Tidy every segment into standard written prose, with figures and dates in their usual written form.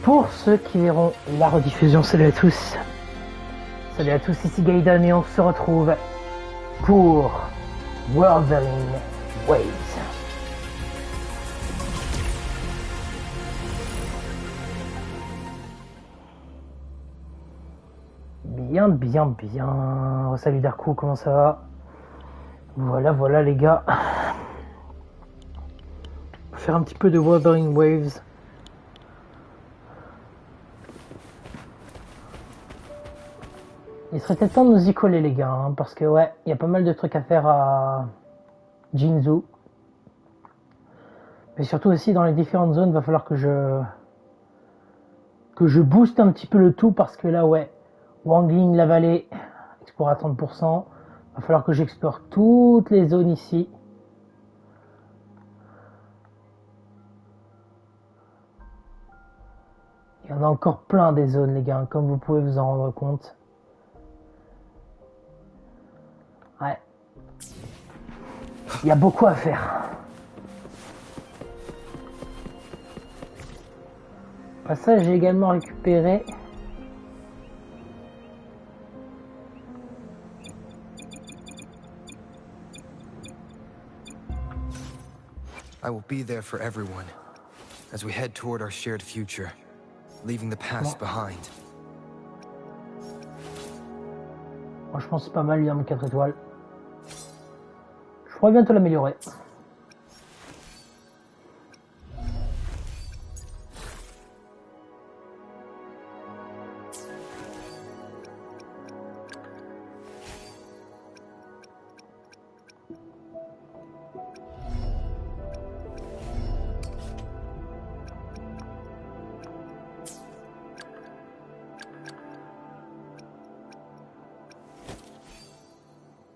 Pour ceux qui verront la rediffusion, salut à tous. Salut à tous, ici Gaiden et on se retrouve pour Wuthering Waves. Bien. Salut Darkou, comment ça va? Voilà les gars. On va faire un petit peu de Wuthering Waves. Il serait peut-être temps de nous y coller les gars, hein, parce que ouais, il y a pas mal de trucs à faire à Jinzu. Mais surtout aussi dans les différentes zones, va falloir que je booste un petit peu le tout, parce que là ouais, Wangling, la vallée, explore à 30%. Va falloir que j'explore toutes les zones ici. Il y en a encore plein des zones les gars, comme vous pouvez vous en rendre compte. Ouais. Il y a beaucoup à faire. Après ça, j'ai également récupéré I will be there for everyone as we head toward our shared future, leaving the past behind. Franchement, c'est pas mal, lui, mon 4 étoiles. Je pourrais bientôt l'améliorer.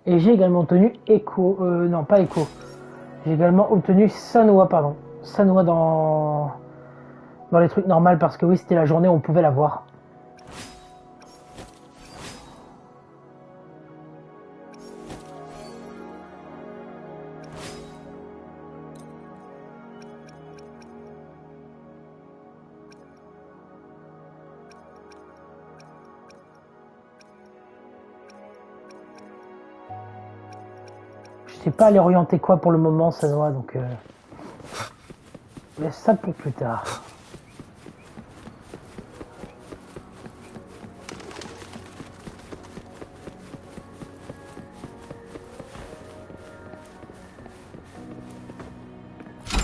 Et j'ai également obtenu Echo, non pas Echo, j'ai également obtenu Sanwa, pardon. Sanwa dans les trucs normaux, parce que oui, c'était la journée où on pouvait l'avoir. Je sais pas aller orienter quoi pour le moment, Sanwa, donc laisse ça pour plus tard.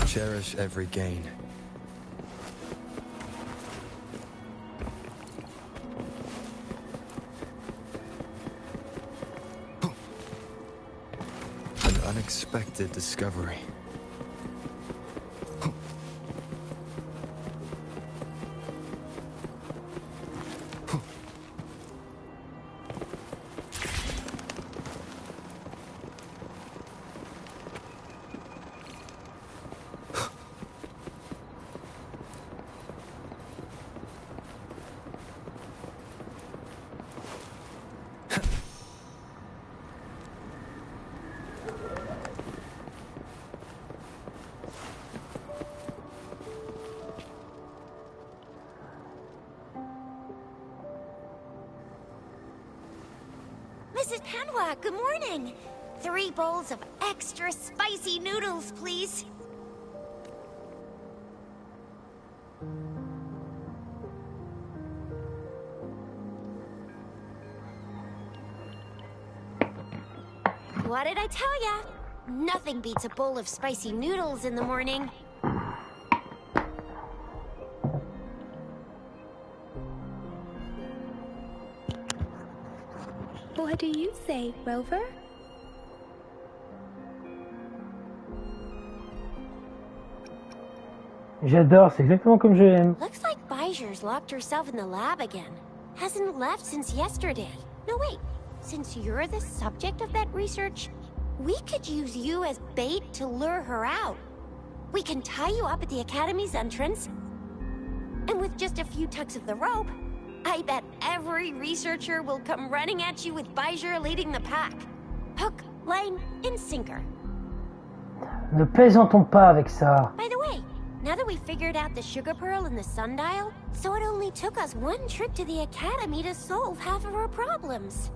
Cherish every gain. An unexpected discovery. Mrs. Panwa, good morning. 3 bowls of extra spicy noodles, please. What did I tell ya? Nothing beats a bowl of spicy noodles in the morning. What do you say, Rover? J'adore, c'est exactement comme je l'aime. Looks like Bijou's locked herself in the lab again. Hasn't left since yesterday. No, wait. Since you're the subject of that research, we could use you as bait to lure her out. We can tie you up at the Academy's entrance, and with just a few tugs of the rope, I bet every researcher will come running at you with Bijou leading the pack. Hook, line, and sinker. Ne plaisantons pas avec ça. By the way, Now that we figured out the sugar pearl and the sundial, so it only took us one trip to the academy to solve half of our problems.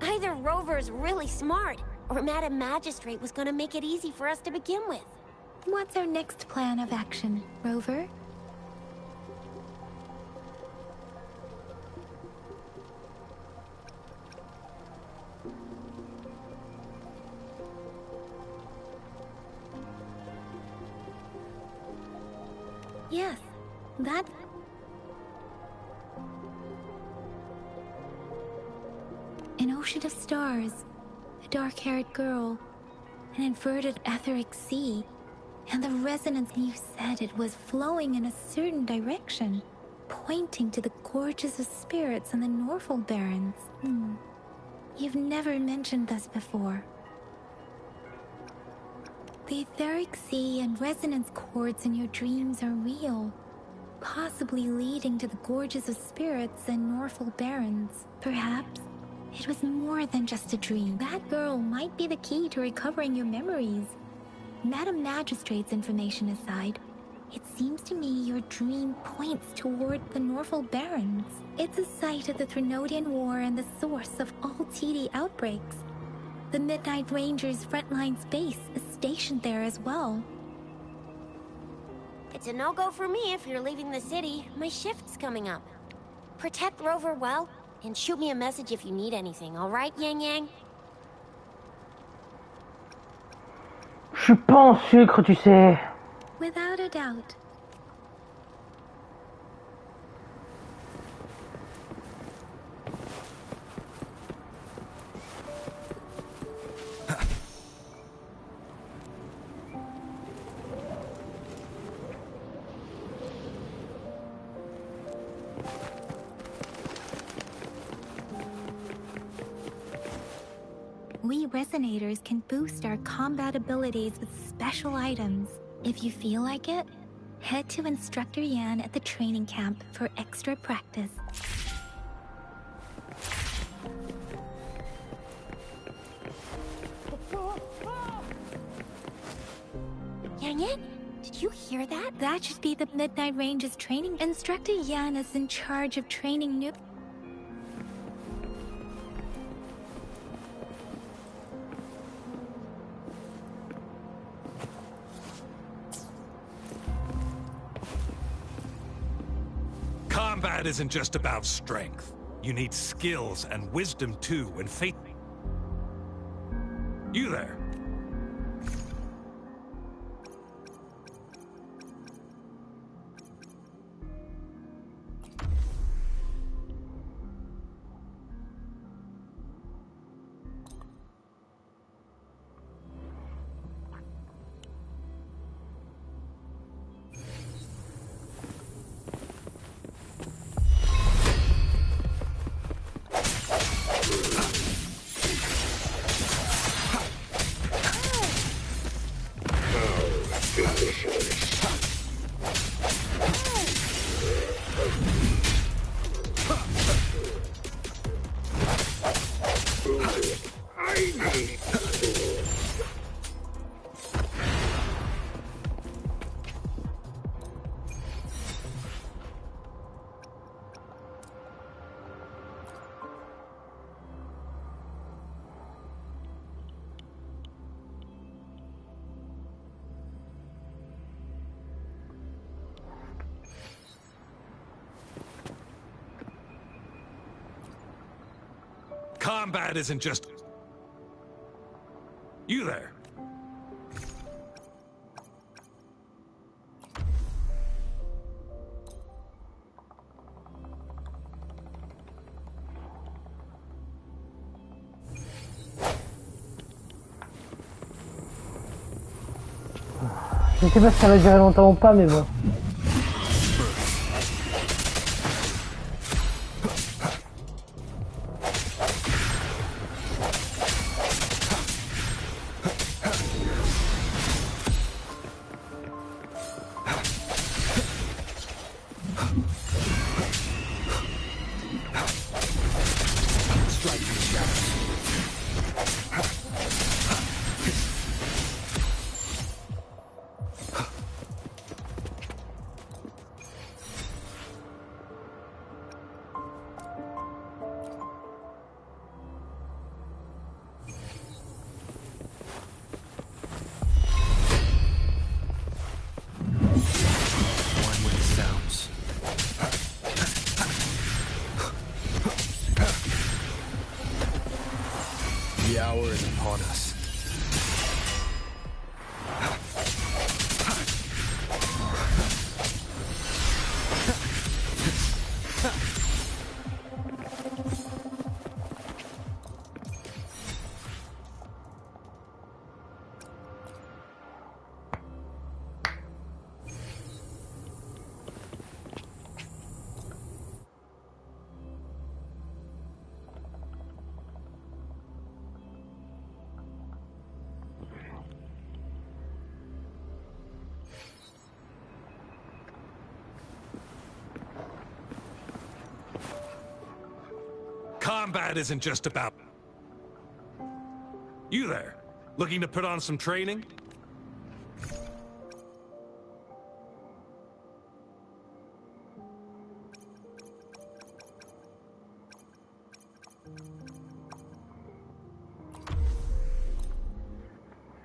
Either Rover's really smart, or Madam Magistrate was gonna make it easy for us to begin with. What's our next plan of action, Rover? Yes, that... An ocean of stars, a dark-haired girl, an inverted etheric sea, and the resonance you said it was flowing in a certain direction, pointing to the gorges of spirits and the Norfolk Barrens. You've never mentioned this before. The etheric sea and resonance chords in your dreams are real, possibly leading to the gorges of spirits and Norfolk Barrens. Perhaps it was more than just a dream. That girl might be the key to recovering your memories. Madam Magistrate's information aside, it seems to me your dream points toward the Norfolk Barrens. It's a site of the Trinodian War and the source of all TD outbreaks. The Midnight Rangers' frontline base is stationed there as well. It's a no-go for me if you're leaving the city. My shift's coming up. Protect Rover well, and shoot me a message if you need anything, alright, Yang Yang? Je suis pas en sucre, tu sais. Without a doubt. We Resonators can boost our combat abilities with special items. If you feel like it, head to Instructor Yan at the training camp for extra practice. Yang Yang, did you hear that? That should be the Midnight Range's training. Instructor Yan is in charge of training new... Combat isn't just about strength. You need skills and wisdom too, and faith. You there? Combat isn't just... You there? Je sais pas si ça va durer longtemps ou pas, mais bon. The hour is upon us. Combat isn't just about... You there, looking to put on some training?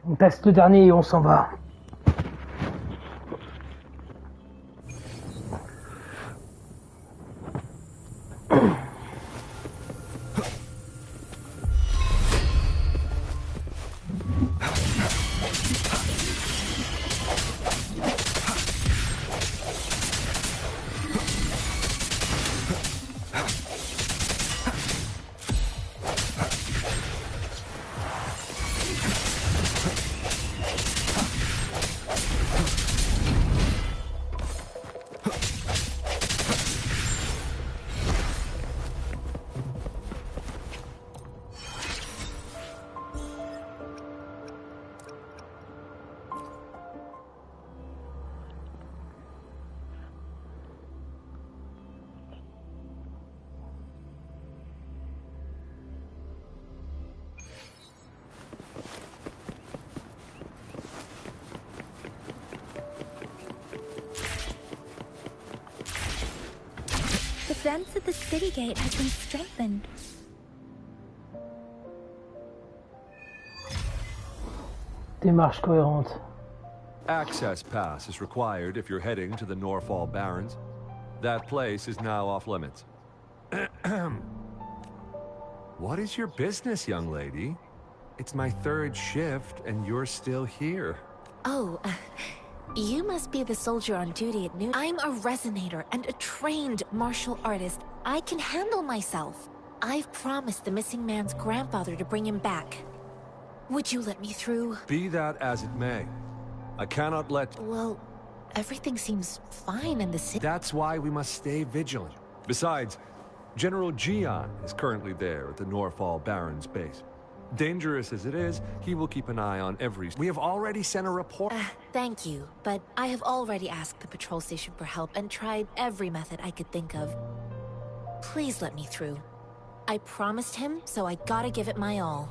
On passe le dernier et on s'en va. The fence at the city gate has been strengthened. Démarche cohérente. Access pass is required if you're heading to the Norfall Barrens. That place is now off limits. What is your business, young lady? It's my third shift, and you're still here. Oh, you must be the soldier on duty at noon. I'm a resonator and a trained martial artist. I can handle myself. I've promised the missing man's grandfather to bring him back. Would you let me through? Be that as it may, I cannot let... Well, everything seems fine in the city. That's why we must stay vigilant. Besides, General Gian is currently there at the Norfall Barrens base. Dangerous as it is, he will keep an eye on every... We have already sent a report... Thank you, but I have already asked the patrol station for help and tried every method I could think of. Please let me through. I promised him, so I gotta give it my all.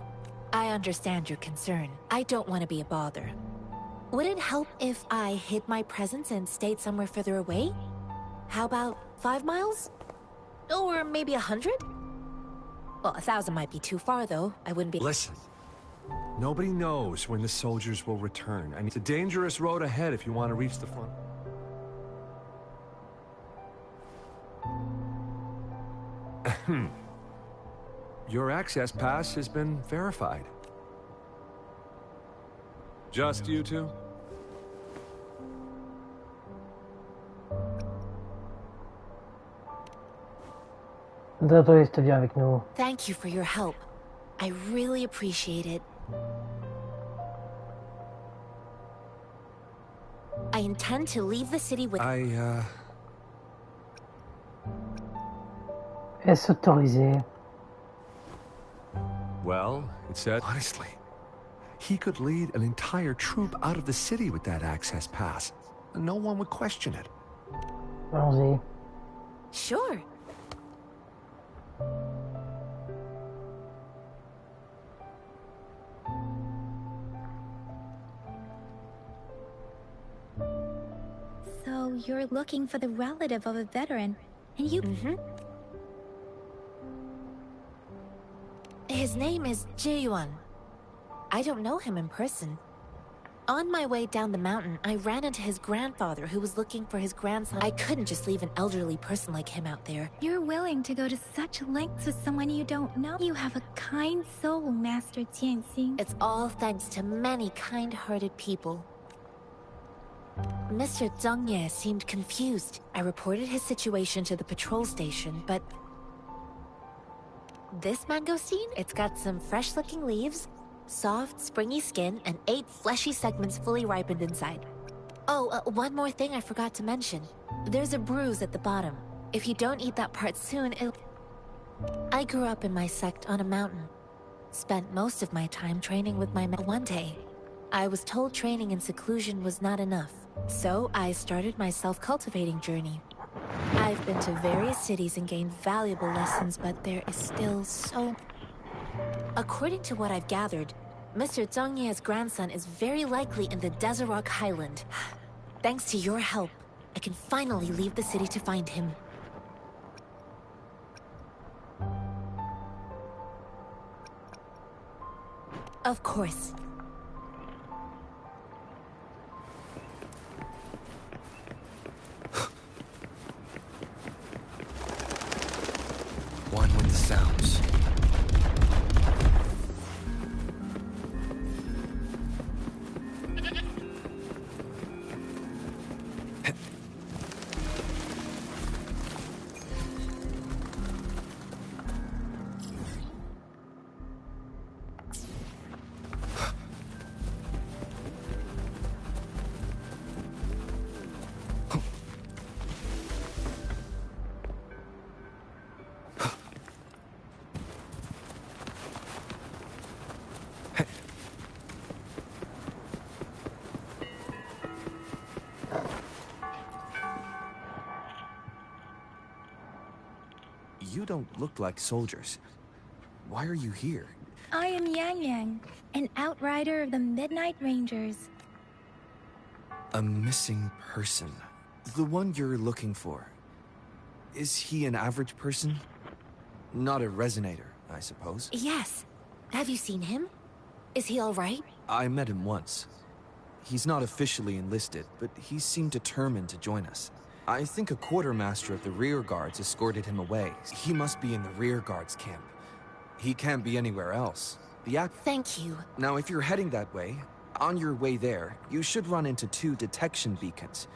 I understand your concern. I don't want to be a bother. Would it help if I hid my presence and stayed somewhere further away? How about 5 miles? Or maybe 100? Well, 1,000 might be too far, though. I wouldn't be... Listen. Nobody knows when the soldiers will return, and it's a dangerous road ahead if you want to reach the front. Your access pass has been verified. Just you two? Reste bien avec nous. Thank you for your help. I really appreciate it. I intend to leave the city with... Est-ce autorisé? Well, it said... Honestly, he could lead an entire troop out of the city with that access pass. No one would question it. Allons-y. Sure. So you're looking for the relative of a veteran, and you... His name is Ji-Yuan. I don't know him in person. On my way down the mountain, I ran into his grandfather who was looking for his grandson. I couldn't just leave an elderly person like him out there. You're willing to go to such lengths with someone you don't know. You have a kind soul, Master Tianxing. It's all thanks to many kind-hearted people. Mr. Zhang Ye seemed confused. I reported his situation to the patrol station, but... This mangosteen? It's got some fresh-looking leaves, soft, springy skin, and 8 fleshy segments fully ripened inside. Oh, one more thing I forgot to mention. There's a bruise at the bottom. If you don't eat that part soon, I grew up in my sect on a mountain. Spent most of my time training with my men. One day, I was told training in seclusion was not enough. So I started my self-cultivating journey. I've been to various cities and gained valuable lessons, but there is still so... According to what I've gathered, Mr. Zhang Ye's grandson is very likely in the Desert Highland. Thanks to your help, I can finally leave the city to find him. Of course. One with the sounds. You don't look like soldiers. Why are you here? I am Yang Yang, an outrider of the Midnight Rangers. A missing person. The one you're looking for. Is he an average person? Not a resonator, I suppose. Yes. Have you seen him? Is he all right? I met him once. He's not officially enlisted, but he seemed determined to join us. I think a quartermaster of the rear guards escorted him away. He must be in the rear guards camp. He can't be anywhere else. Thank you. Now, if you're heading that way, on your way there, you should run into 2 detection beacons.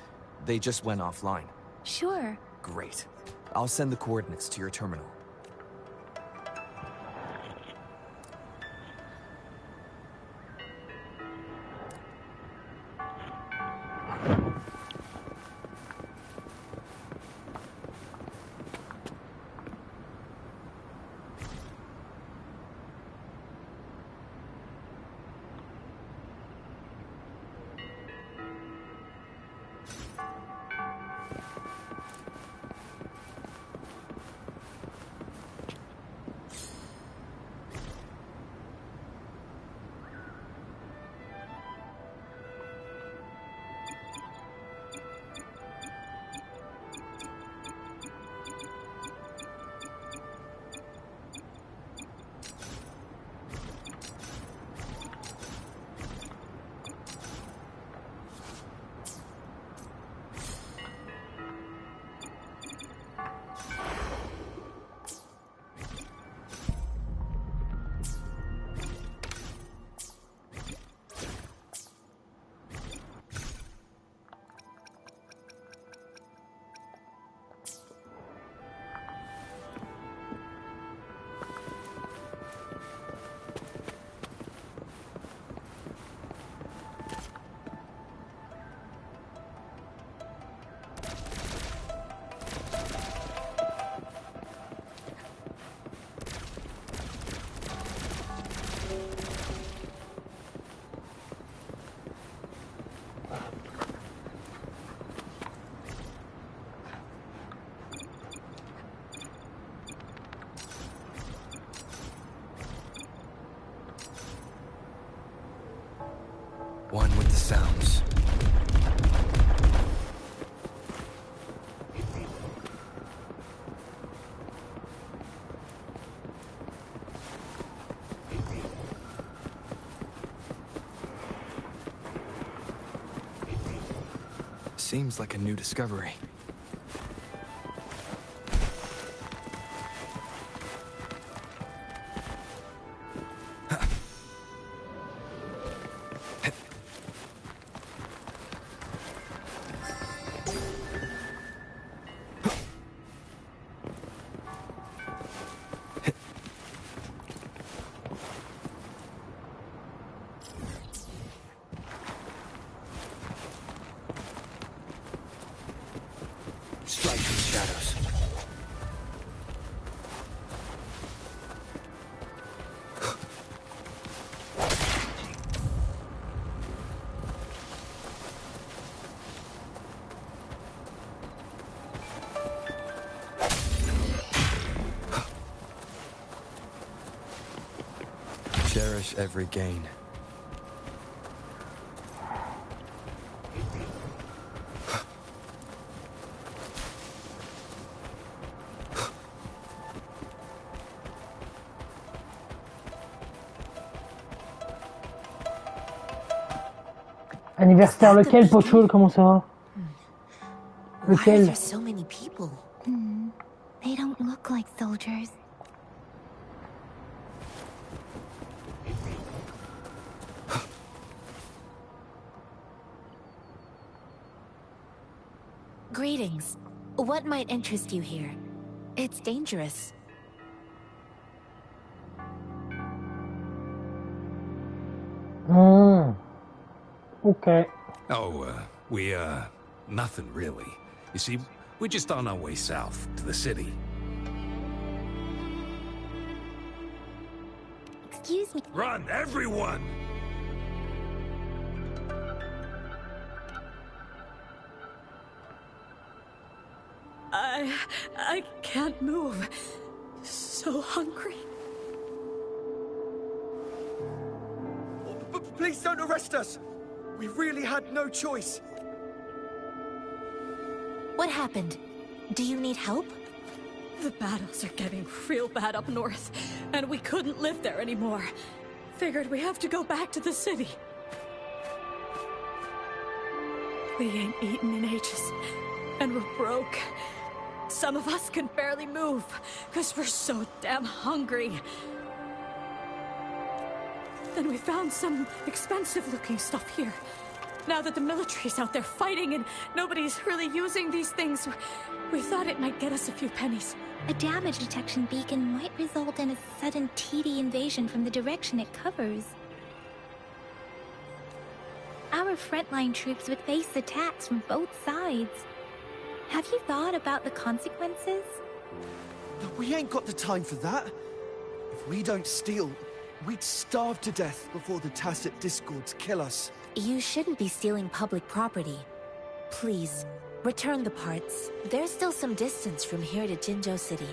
They just went offline. Sure. Great. I'll send the coordinates to your terminal. One with the sounds. seems like a new discovery. Striking shadows. Cherish every gain. Anniversaire lequel, Pochul? Comment ça va? Why are Lequel? there so many people? They don't look like soldiers. Greetings. What might interest you here? It's dangerous. Okay. Oh, nothing really. You see, we're just on our way south to the city. Excuse me. Run, everyone! I can't move. So hungry. Please don't arrest us! We really had no choice. What happened? Do you need help? The battles are getting real bad up north, and we couldn't live there anymore. Figured we have to go back to the city. We ain't eaten in ages, and we're broke. Some of us can barely move, because we're so damn hungry. Then we found some expensive-looking stuff here. Now that the military's out there fighting and nobody's really using these things, we thought it might get us a few pennies. A damage detection beacon might result in a sudden TD invasion from the direction it covers. Our frontline troops would face attacks from both sides. Have you thought about the consequences? We ain't got the time for that. If we don't steal, we'd starve to death before the Tacit Discords kill us. You shouldn't be stealing public property. Please, return the parts. There's still some distance from here to Jinzhou City.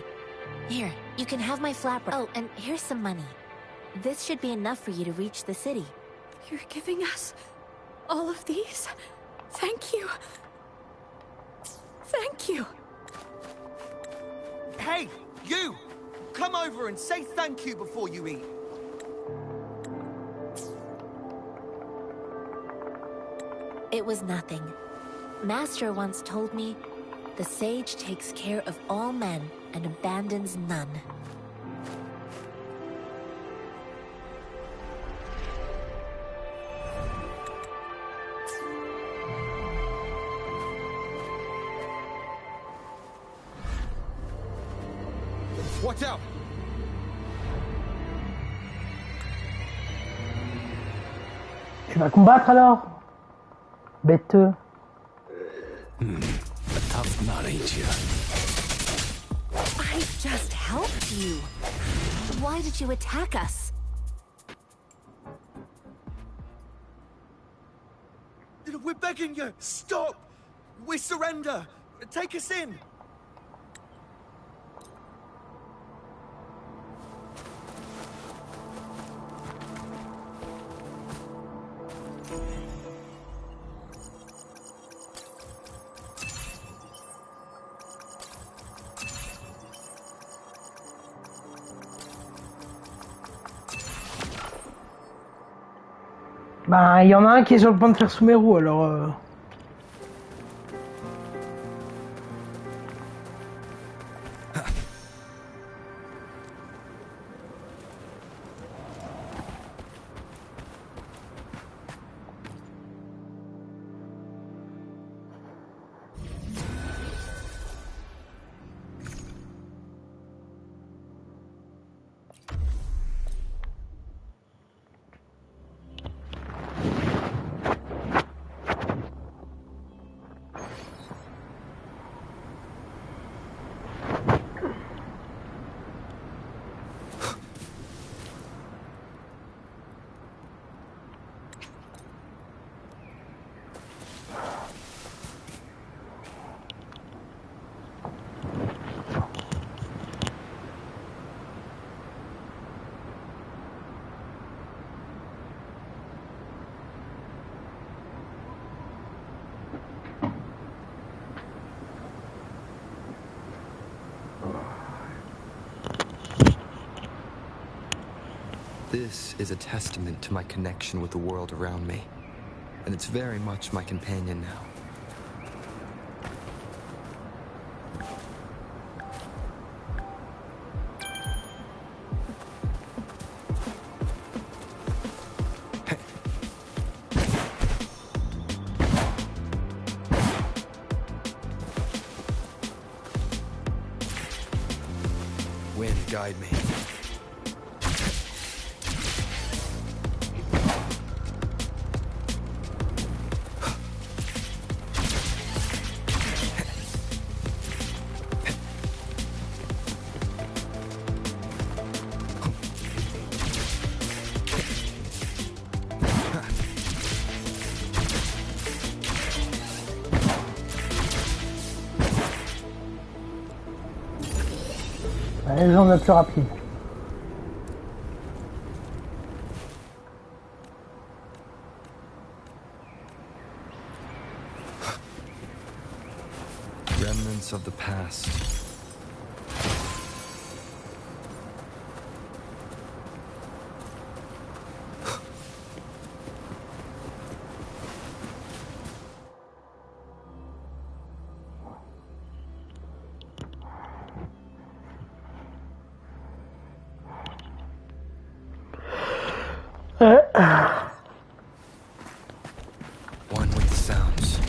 Here, you can have my flapper. Oh, and here's some money. This should be enough for you to reach the city. You're giving us all of these? Thank you. Thank you. Hey, you! Come over and say thank you before you eat. It was nothing. Master once told me, the sage takes care of all men and abandons none. Watch out! Tu vas combattre alors? Bêteux. A tough nut, ain't you? I just helped you. Why did you attack us? We're begging you! Stop! We surrender! Take us in! Bah, il y en a un qui est sur le point de faire sous mes roues, alors... This is a testament to my connection with the world around me, and it's very much my companion now. Wind, guide me. La légende la plus rapide. Remnants of the past. One with the sounds.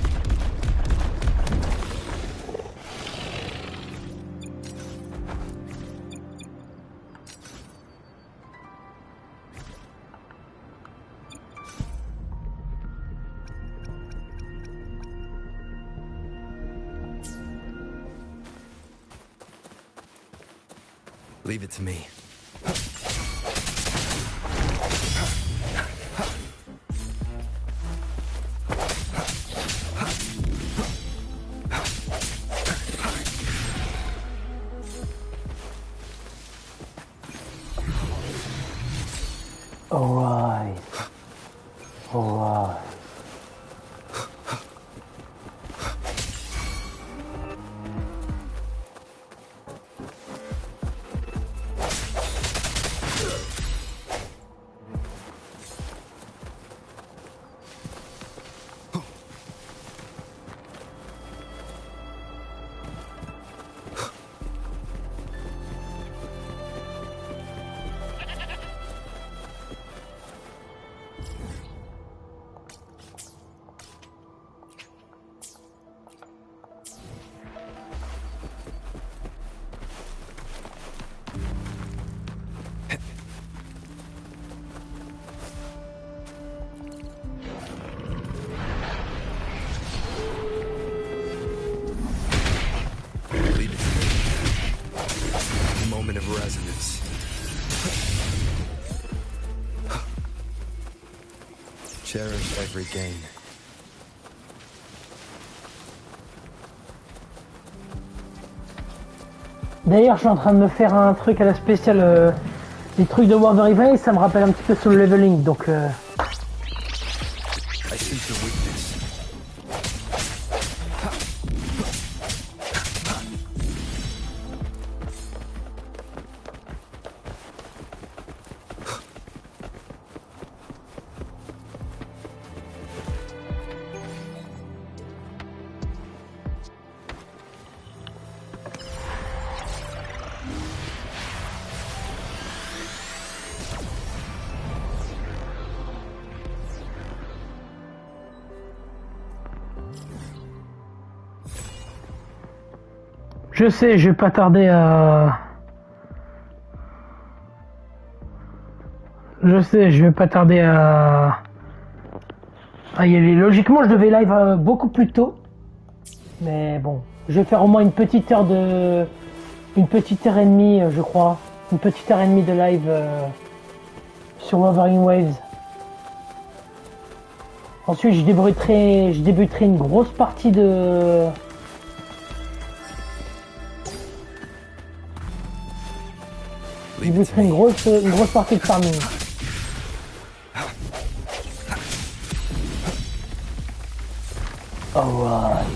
Leave it to me. Alright. Alright. Of resonance. Cherish every gain. D'ailleurs, je suis en train de me faire un truc à la spéciale, des trucs de Wuthering Waves, ça me rappelle un petit peu sur le leveling, donc I sense your weakness. je sais, je vais pas tarder à... Je sais, je vais pas tarder à y aller. Logiquement, je devais live beaucoup plus tôt. Mais bon, je vais faire au moins une petite heure de... Une petite heure et demie, je crois. Une petite heure et demie de live sur Wuthering Waves. Ensuite, je débuterai une grosse partie de... Je débuterai une grosse partie de farming. Alright.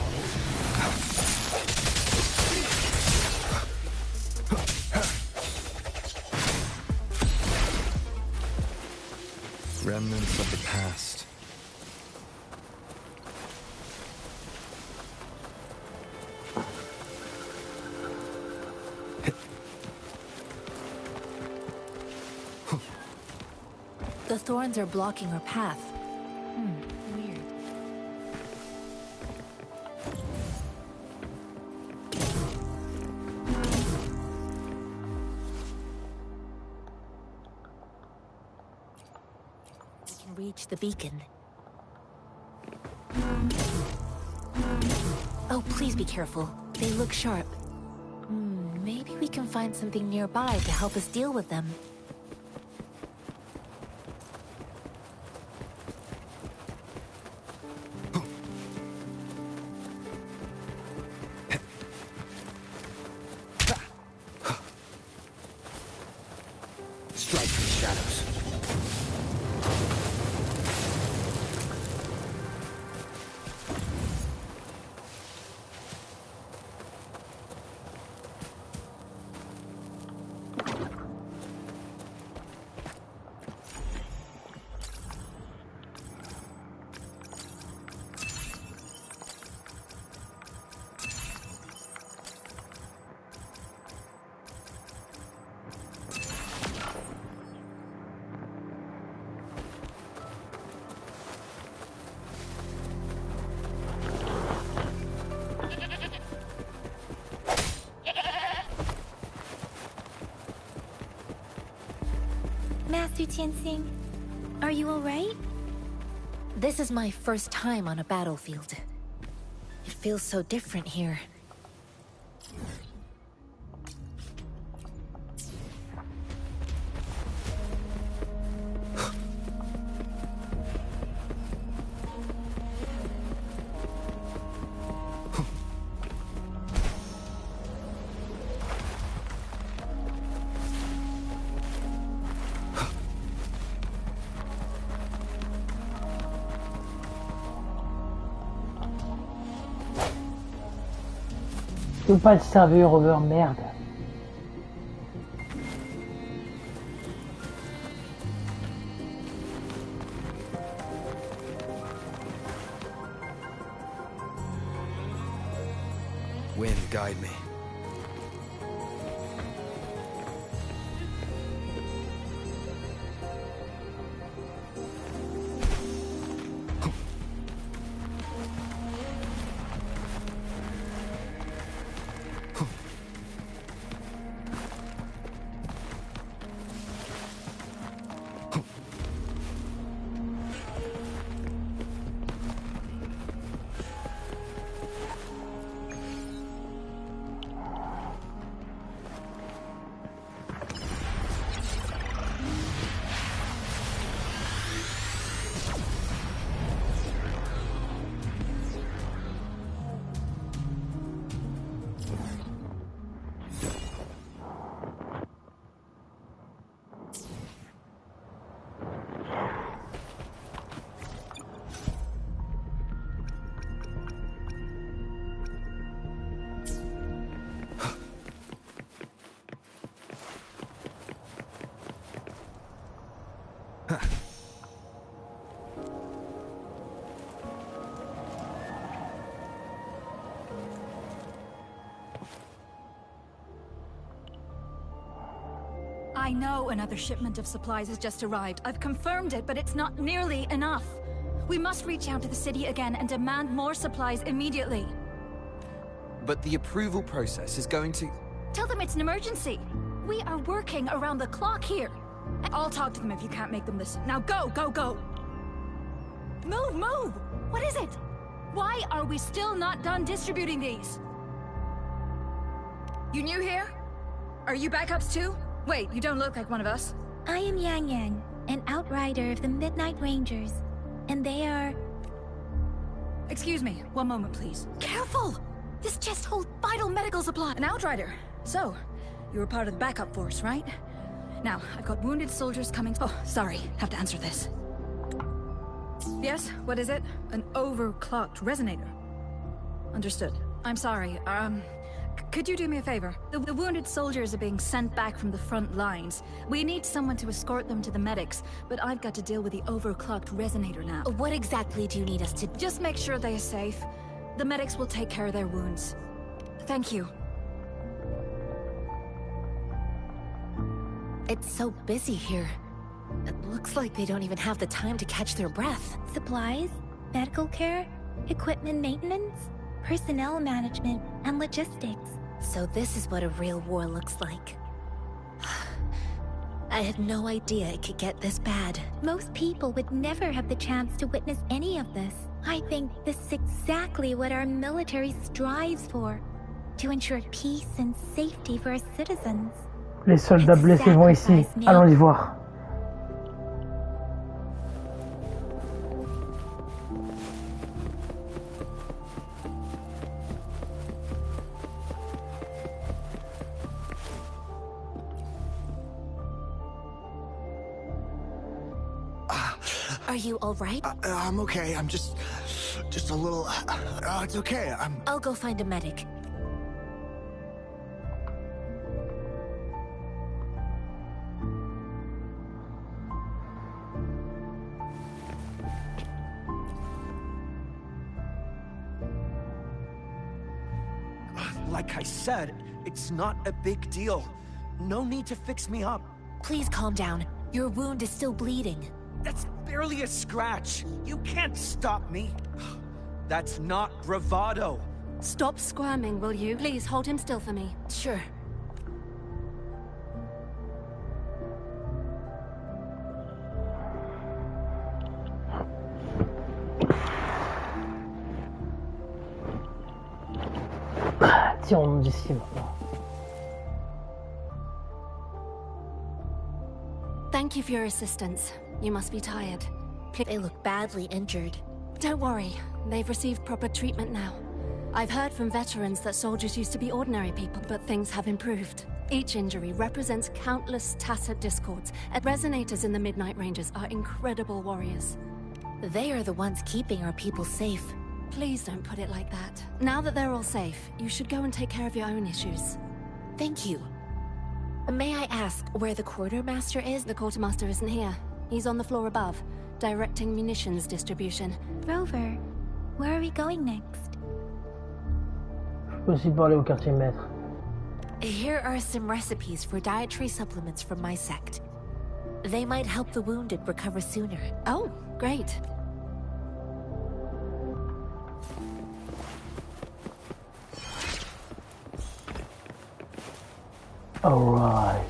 Remnants of the past. The thorns are blocking our path. Weird. We can reach the beacon. Oh, please be careful. They look sharp. Maybe we can find something nearby to help us deal with them. Strike from the shadows. Master Tianxing, are you alright? This is my first time on a battlefield. It feels so different here. Je peux pas le servir, Rover, merde. Wind, guide me. I know another shipment of supplies has just arrived. I've confirmed it, but it's not nearly enough. We must reach out to the city again and demand more supplies immediately. But the approval process is going to... Tell them it's an emergency. We are working around the clock here. I'll talk to them if you can't make them listen. Now go, go, go! Move, move! What is it? Why are we still not done distributing these? You new here? Are you backups too? Wait, you don't look like one of us. I am Yang Yang, an outrider of the Midnight Rangers, and they are... Excuse me, one moment please. Careful! This chest holds vital medical supplies. An outrider. So, you were part of the backup force, right? Now, I've got wounded soldiers coming... Oh, sorry, have to answer this. Yes, what is it? An overclocked resonator. Understood. I'm sorry, Could you do me a favor? The wounded soldiers are being sent back from the front lines. We need someone to escort them to the medics, but I've got to deal with the overclocked resonator now. What exactly do you need us to do? Just make sure they're safe. The medics will take care of their wounds. Thank you. It's so busy here. It looks like they don't even have the time to catch their breath. Supplies, medical care, equipment maintenance, personnel management, and logistics. So this is what a real war looks like. I had no idea it could get this bad. Most people would never have the chance to witness any of this. I think this is exactly what our military strives for, to ensure peace and safety for our citizens. Les soldats blessés vont ici. Allons les voir. Are you all right? I'm okay. I'm just a little. It's okay. I'll go find a medic. Like I said, it's not a big deal. No need to fix me up. Please calm down. Your wound is still bleeding. That's barely a scratch. You can't stop me. That's not bravado. Stop squirming, will you? Please hold him still for me. Sure. Tirons-nous d'ici maintenant. Thank you for your assistance. You must be tired. They look badly injured. Don't worry. They've received proper treatment now. I've heard from veterans that soldiers used to be ordinary people, but things have improved. Each injury represents countless tacit discords, and resonators in the Midnight Rangers are incredible warriors. They are the ones keeping our people safe. Please don't put it like that. Now that they're all safe, you should go and take care of your own issues. Thank you. May I ask where the quartermaster is? The quartermaster isn't here. He's on the floor above, directing munitions distribution. Rover, where are we going next? Je peux aussi parler au quartier maître. Here are some recipes for dietary supplements from my sect. They might help the wounded recover sooner. Oh, great. All right.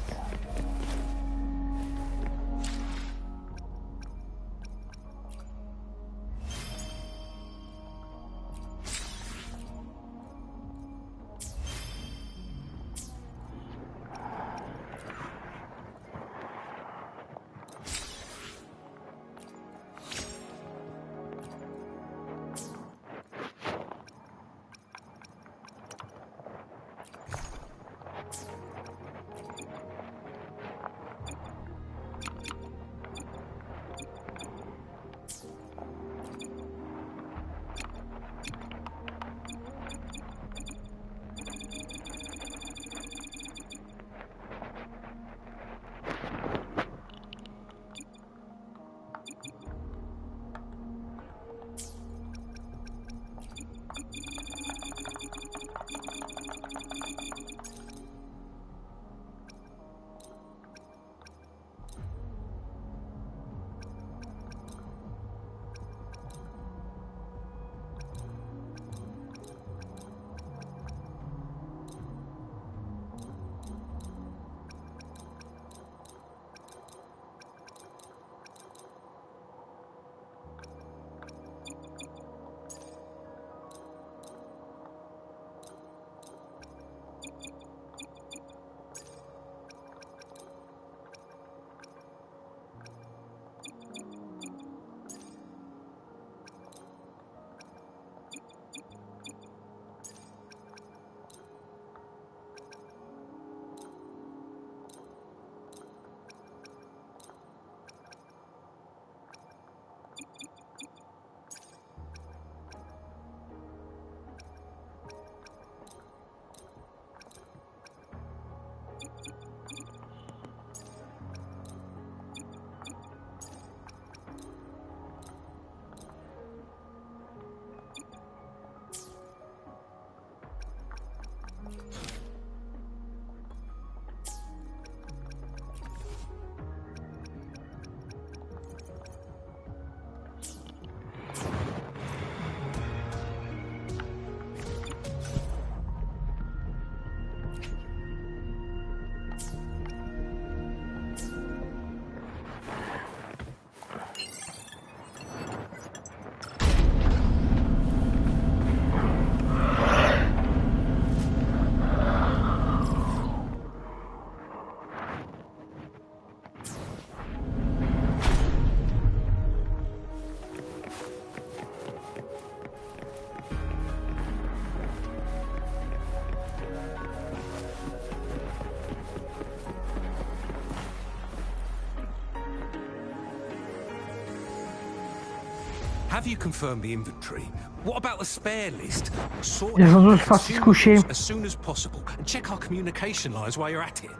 Have you confirmed the inventory? What about the spare list? Sort Les gens out se fassent se coucher. consumables as soon as possible, and check our communication lines while you're at it.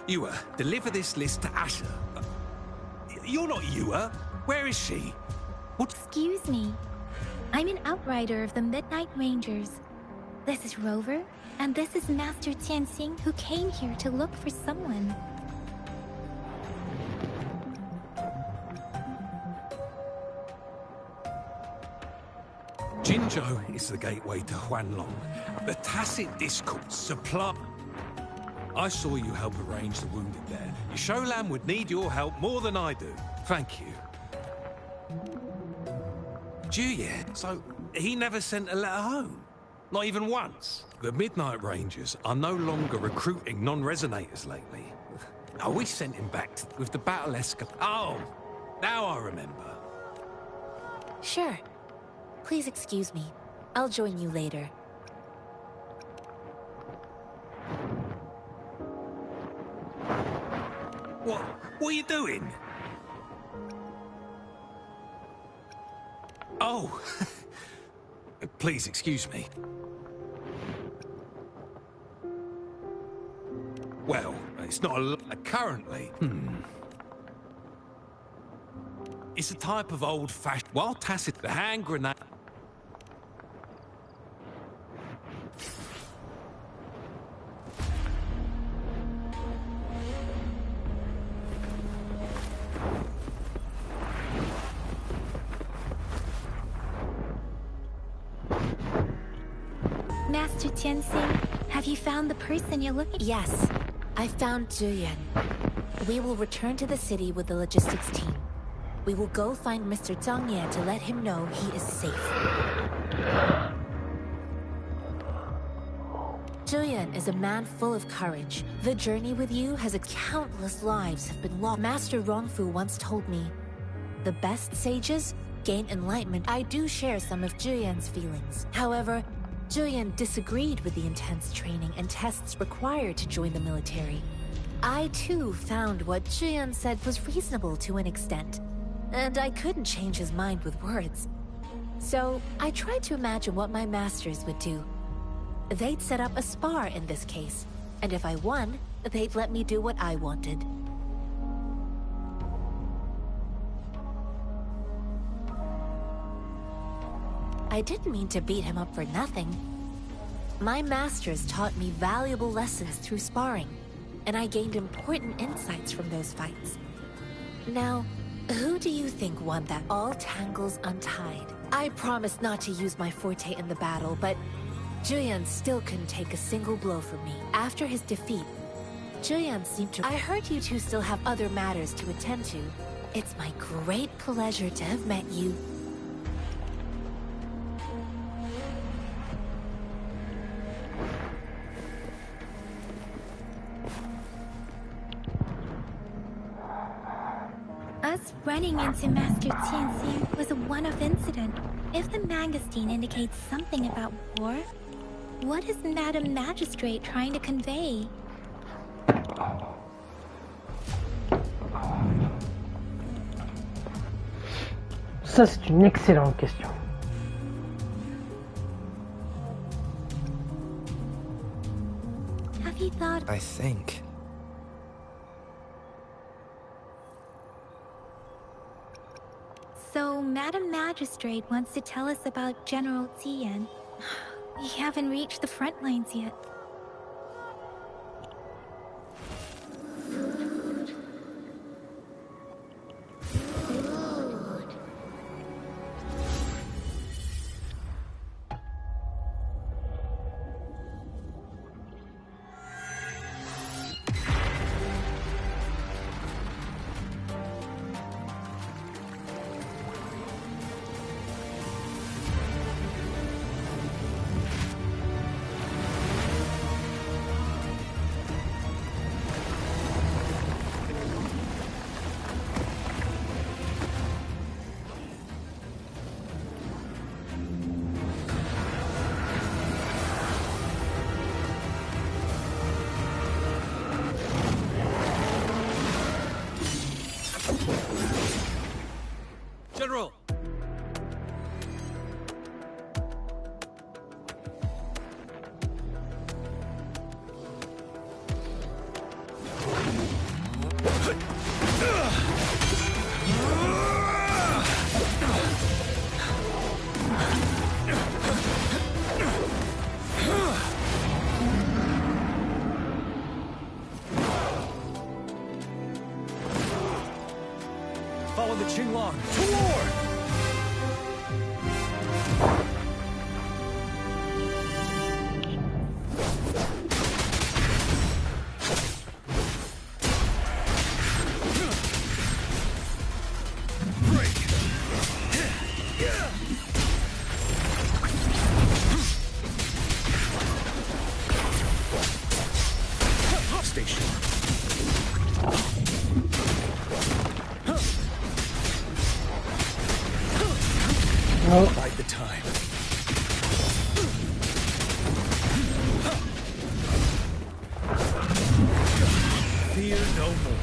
Ewa, deliver this list to Asher. You're not Ewa. Where is she? What? Excuse me. I'm an outrider of the Midnight Rangers. This is Rover, and this is Master Tianxing, who came here to look for someone. Jinzhou is the gateway to Huanlong. The tacit discourse supply. I saw you help arrange the wounded there. Yisholan would need your help more than I do. Thank you. Juye, so he never sent a letter home? Not even once? The Midnight Rangers are no longer recruiting non-resonators lately. Oh, we sent him back with the battle escapade. Oh, now I remember. Sure. Please excuse me. I'll join you later. What are you doing? Oh, please excuse me. Well, it's not currently. It's a type of old-fashioned, while tacit, the hand grenade. Master Tianxing, have you found the person you're looking for? Yes, I found Juyan. We will return to the city with the logistics team. We will go find Mr. Zhang Ye to let him know he is safe. Juyan is a man full of courage. The journey with you has countless lives have been lost. Master Rongfu once told me, the best sages gain enlightenment. I do share some of Juyan's feelings. However, Juyan disagreed with the intense training and tests required to join the military. I too found what Juyan said was reasonable to an extent, and I couldn't change his mind with words. So I tried to imagine what my masters would do. They'd set up a spar in this case, and if I won, they'd let me do what I wanted. I didn't mean to beat him up for nothing. My masters taught me valuable lessons through sparring, and I gained important insights from those fights. Now, who do you think won that? All tangles untied. I promised not to use my forte in the battle, but Juyan still couldn't take a single blow from me. After his defeat, Juyan seemed to... I heard you two still have other matters to attend to. It's my great pleasure to have met you. Us running into Master Tianxing was a one-off incident. If the Magazine indicates something about war, what is Madam Magistrate trying to convey? Ça, c'est une excellente question. Have you thought... I think. So, Madam Magistrate wants to tell us about General Tian. We haven't reached the front lines yet. Follow the Qinglong to war! Bide the time. Fear no more.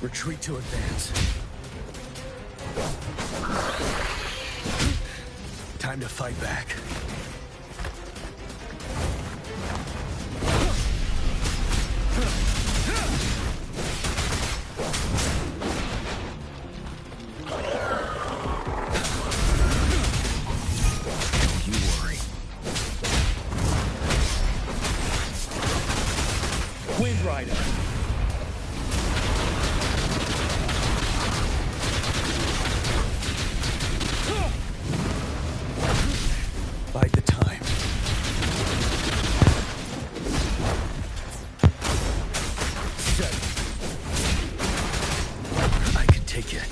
Retreat to advance. Time to fight back. Don't you worry. Wind Rider. Bide the time. Set. I can take it.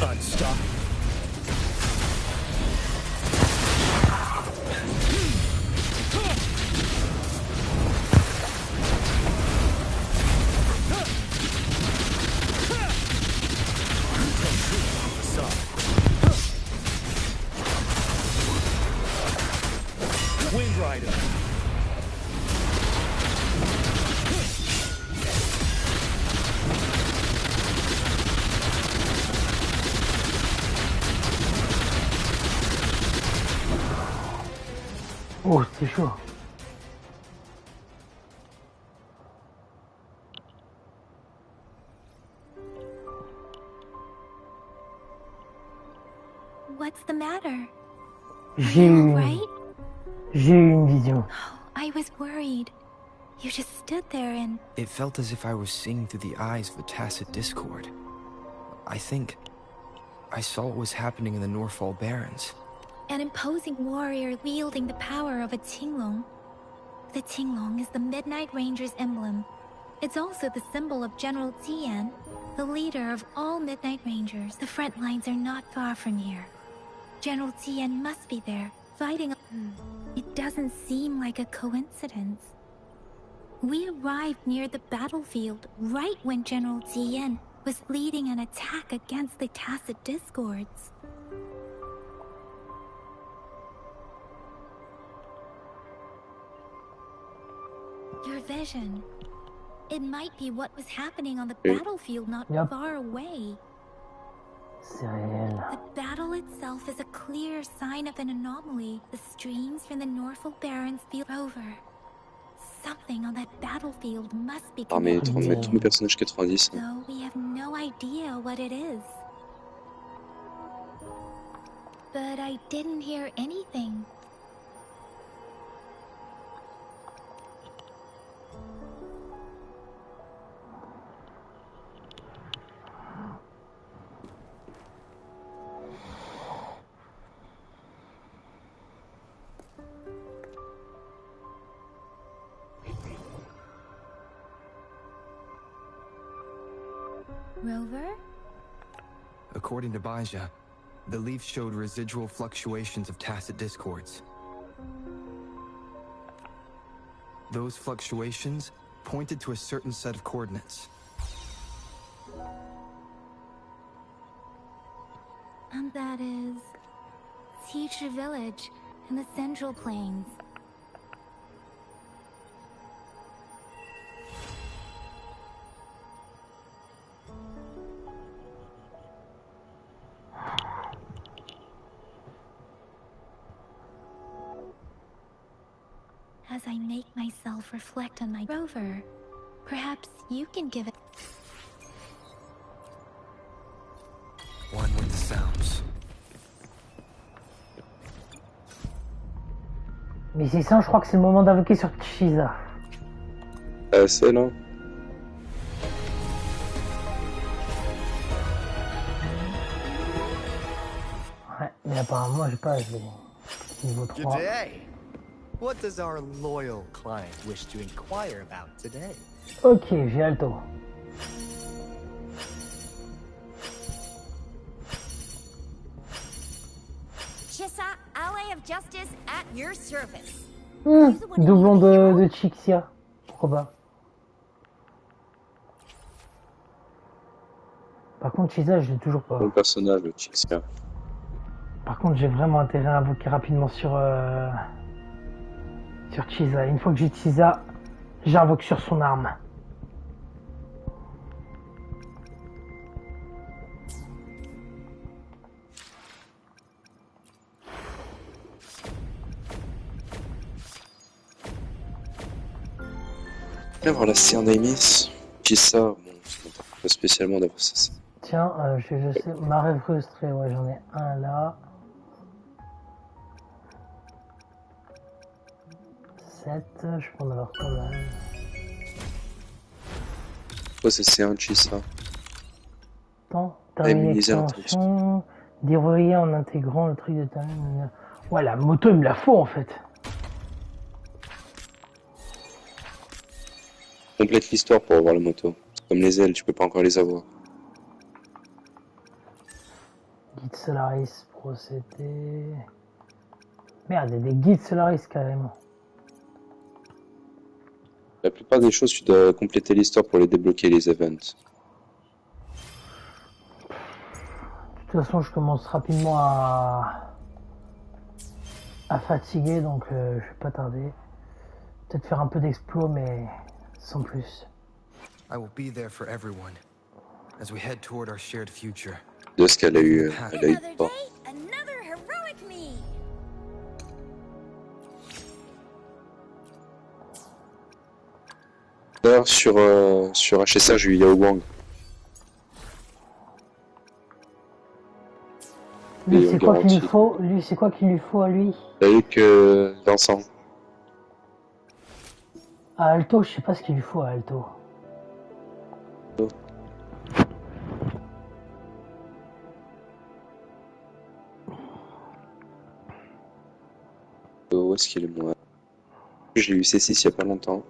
Unstoppable. Wind Rider. Oh, c'est chaud. What's the matter? J'ai eu, Right? j'ai eu une vision. Oh, I was worried. You just stood there and... It felt as if I was seeing through the eyes of a tacit discord. I think I saw what was happening in the Norfall Barrens. An imposing warrior wielding the power of a Qinglong. The Qinglong is the Midnight Ranger's emblem. It's also the symbol of General Tian, the leader of all Midnight Rangers. The front lines are not far from here. General Tian must be there, fighting. It doesn't seem like a coincidence. We arrived near the battlefield right when General Tian was leading an attack against the Tacit Discords. Your vision. It might be what was happening on the battlefield not far away. C'est réel. The battle itself is a clear sign of an anomaly. The streams from the Norfall Barrens feel over. Something on that battlefield must be Armée connected. de remettre tous mes personnages 90. So we have no idea what it is. But I didn't hear anything. Rover? According to Baija, the leaf showed residual fluctuations of tacit discords. Those fluctuations pointed to a certain set of coordinates. And that is... Teacher Village in the Central Plains. as I make myself reflect on my rover. Perhaps you can give it. One with the sounds. Mais c'est ça, je crois que c'est le moment d'invoquer sur Chiza. C'est non. Ouais, mais apparemment, j'ai pas niveau 3. Good day. What does our loyal client wish to inquire about today? Ok, j'ai Alto. Chissa, ally of justice at your service. Doublon de Chixia. Pourquoi pas? Par contre, Chiza, je l'ai toujours pas. Bon personnage, le Chixia. Par contre, j'ai vraiment intérêt à invoquer rapidement sur Chiza. Une fois que j'ai Chiza, j'invoque sur son arme. Viens voir la scène d'Amis. Chissa, bon, ça m'intéresse pas spécialement d'avoir ça. Tiens, je sais, marée frustrée, ouais, j'en ai un là. 7, je peux en avoir quand même. Pourquoi c'est un Chissa? Attends, terminer l'extension, dérouiller en intégrant le truc de ta... Ouais, la moto, il me la faut en fait. Complète l'histoire pour avoir la moto. Comme les ailes, tu peux pas encore les avoir. Guide Solaris, procédé... Merde, il y a des guides Solaris carrément. La plupart des choses, tu dois compléter l'histoire pour les débloquer, les events. De toute façon, je commence rapidement à fatiguer, donc je vais pas tarder. Peut-être faire un peu d'explos, mais sans plus. I will be there for everyone as we head toward our shared future. De ce qu'elle a eu, pas. Another heroic me. D'ailleurs, sur HSR, j'ai eu Yao Wang. Lui, c'est quoi qu'il lui faut? Lui, c'est quoi qu'il lui faut à lui? Il a eu que Vincent. À Alto, je sais pas ce qu'il lui faut à Alto. Où est-ce qu'il est moi? J'ai eu C6 il y a pas longtemps.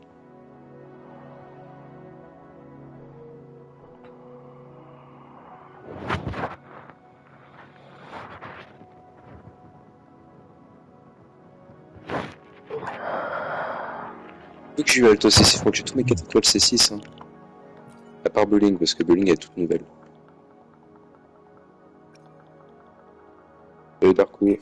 Vu que j'ai eu Alto C6, il faut que j'ai tous mes 4 étoiles C6. Hein. À part Bowling, parce que Bowling est toute nouvelle. Le Darkou.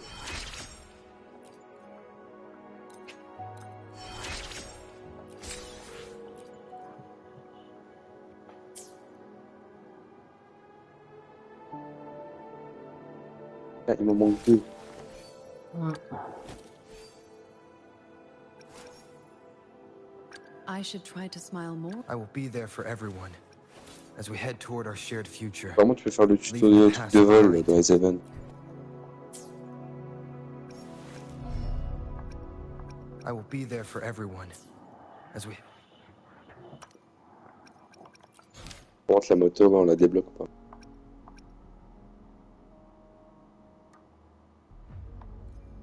Ah, il m'en manque 2. I should try to smile more. I will be there for everyone as we head toward our shared future. Apparemment, tu peux faire le tuto de truc de vol là, dans les events. I will be there for everyone as we... Par contre, la moto, on la débloque pas.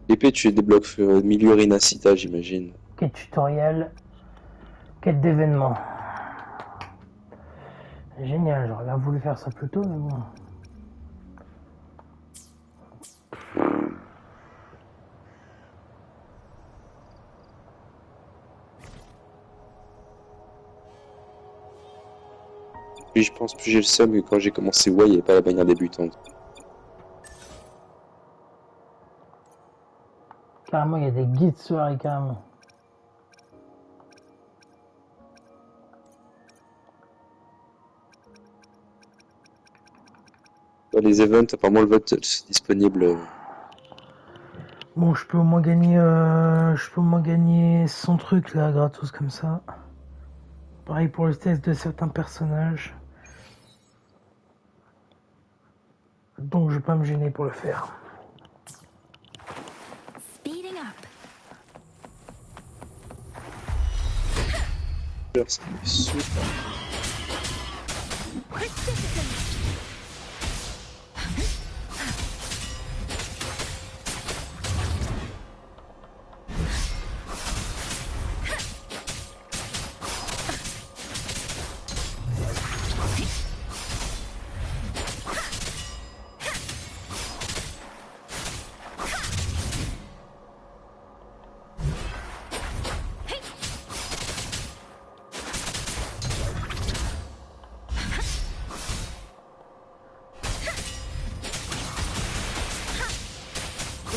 L'épée, tu débloques milieu Rinacita, j'imagine. Quête tutoriel. Quête d'événement. Génial, j'aurais bien voulu faire ça plus tôt, mais bon. Puis je pense plus j'ai le seum que quand j'ai commencé WoW, il n'y avait pas la bannière débutante. Carrément, il y a des guides soirées, carrément. Dans les events, apparemment le vote c'est disponible Bon, je peux au moins gagner 100 trucs là, gratos comme ça. Pareil pour le test de certains personnages. Donc je vais pas me gêner pour le faire. Speeding up.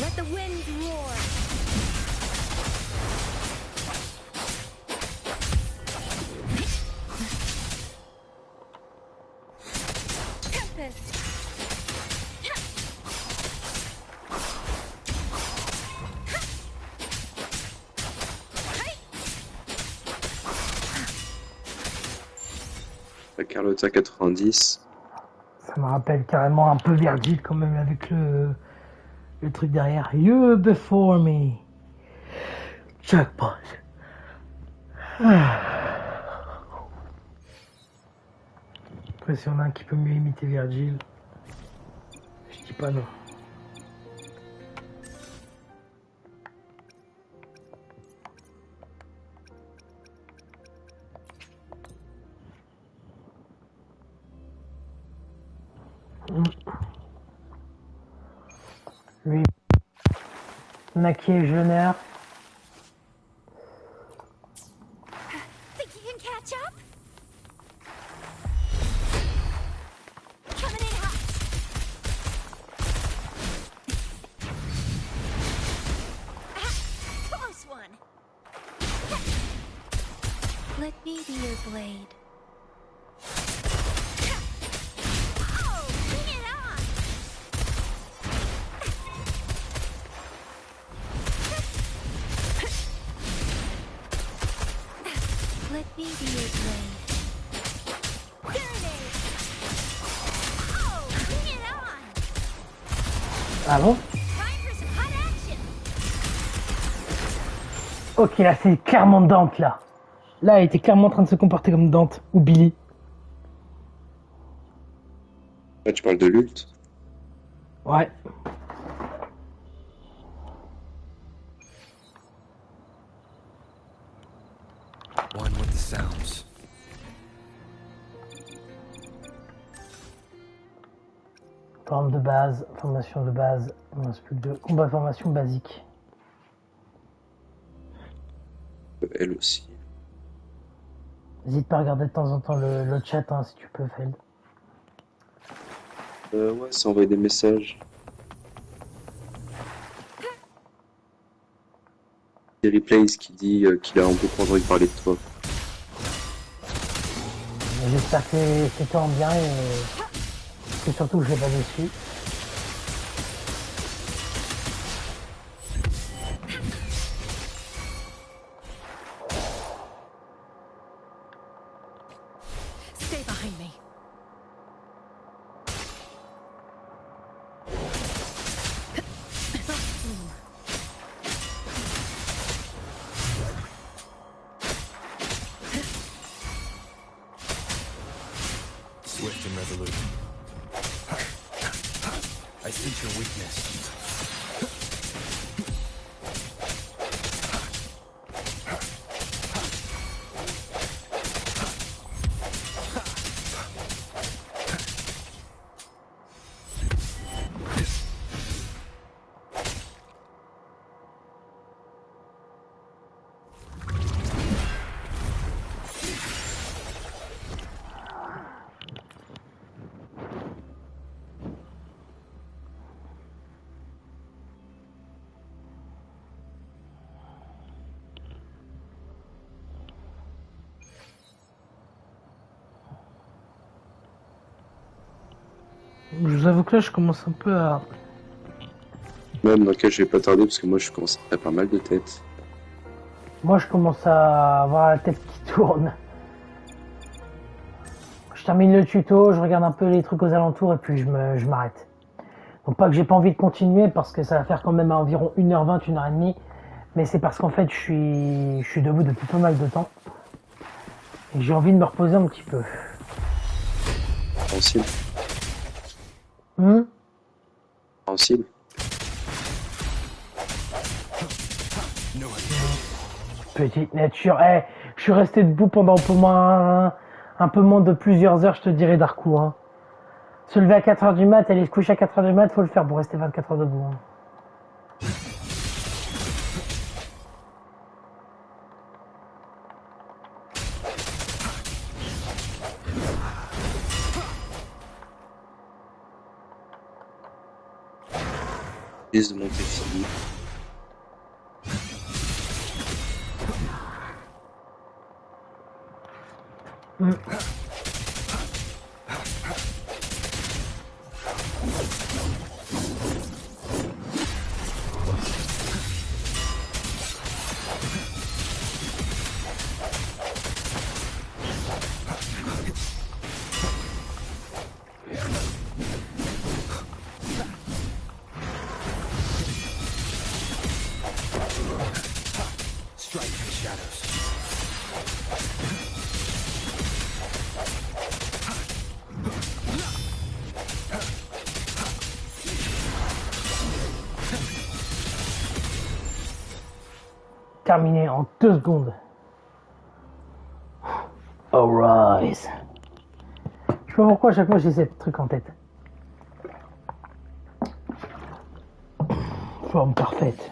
Let the wind roar. Tempest. La Carlotta 90. Ça me rappelle carrément un peu Virgil quand même avec le truc derrière. You before me. Jackpot. Après, si on a un qui peut mieux imiter Virgil, je dis pas non. Lui, Naki et Jenner. Think you can catch up? Coming in hot. Close one. Let me be your blade. Oh, bring it on. Let me be your blade. Grenade. Oh, bring it on. Ah bon? Time for some hot action. Ok, là c'est clairement Dante là. Là, elle était clairement en train de se comporter comme Dante ou Billy. Là, tu parles de l'ult. Ouais. One with the sounds. Forme de base, formation de base. Il ne reste plus que deux. Combat formation basique. Elle aussi. N'hésite pas à regarder de temps en temps le chat hein, si tu peux, Feld. Ouais, ça envoie des messages. Des replays qui dit qu'il a beaucoup entendu parler de toi. J'espère que c'était en bien et que surtout je l'ai pas déçu. Stay behind me. Swift and resolute. I sense your weakness. Je vous avoue que là je commence un peu à Même dans lequel je vais pas tarder parce que moi je commence à faire pas mal de têtes. Moi, je commence à avoir la tête qui tourne. Je termine le tuto, je regarde un peu les trucs aux alentours et puis je m'arrête. Donc pas que j'ai pas envie de continuer parce que ça va faire quand même à environ 1h20, 1h30. Mais c'est parce qu'en fait, je suis debout depuis pas mal de temps. Et j'ai envie de me reposer un petit peu. Sensible. Hmm. Sensible. Petite nature. Eh, je suis resté debout pendant un peu moins de plusieurs heures, je te dirais, d'un coup. Hein. Se lever à 4h du mat, aller se coucher à 4h du mat, faut le faire pour rester 24 heures debout. Hein. De monter fini. Hmm. Strike in the shadows. Terminé en 2 secondes. Arise. Je sais pas pourquoi à chaque fois j'ai ce truc en tête. Forme parfaite.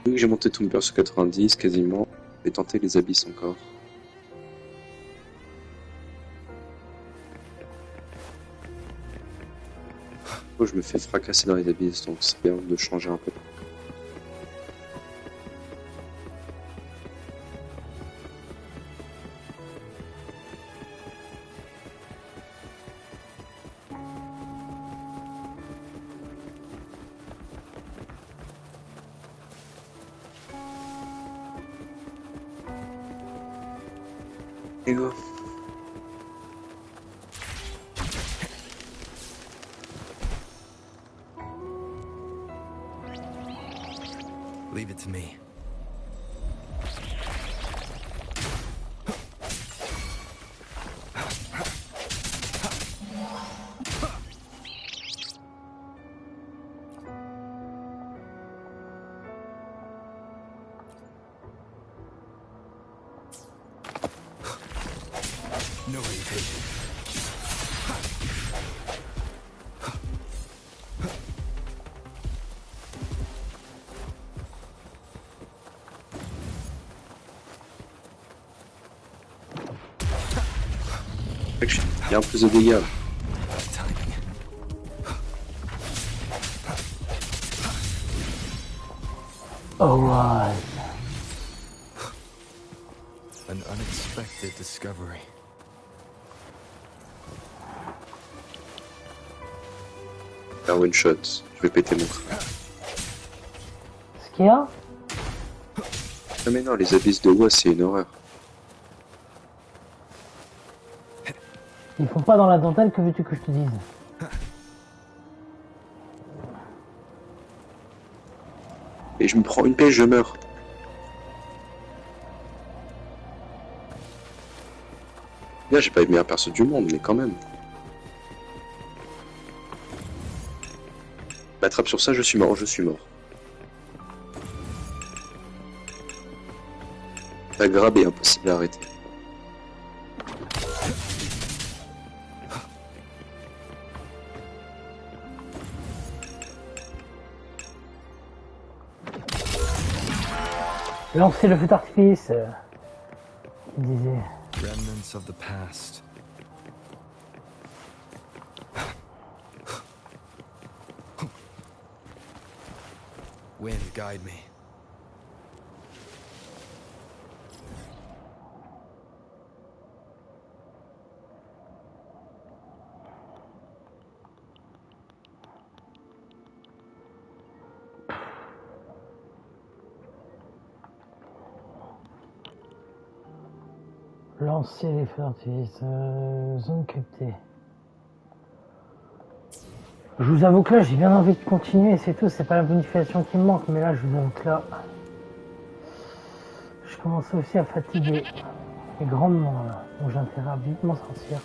Vu que j'ai monté Tomb Raider sur 90 quasiment, et tenté les abysses encore. Oh, je me fais fracasser dans les abysses, donc c'est bien de changer un peu. Et go. Leave it to me. No hesitation. Il y a un plus de dégâts. Alright. An unexpected discovery. Un one shot. Je vais péter mon crâne. Ce qu'il y a? Ah mais non, les abysses de Wa, c'est une horreur. Ils font pas dans la dentelle, que veux-tu que je te dise? Et je me prends une pêche, je meurs. Là, j'ai pas eu le meilleur perso du monde, mais quand même. M'attrape sur ça, je suis mort, je suis mort. La grab est impossible à arrêter. Lancer le feu d'artifice. Il disait. Remnants of the past. Wind, guide me. Lancer les feux d'artifice. Zone cryptée. Je vous avoue que là, j'ai bien envie de continuer, c'est tout. C'est pas la bonification qui me manque, mais là, je vous avoue que là, je commence aussi à fatiguer. Et grandement, là. Donc j'ai intérêt à vite m'en sortir.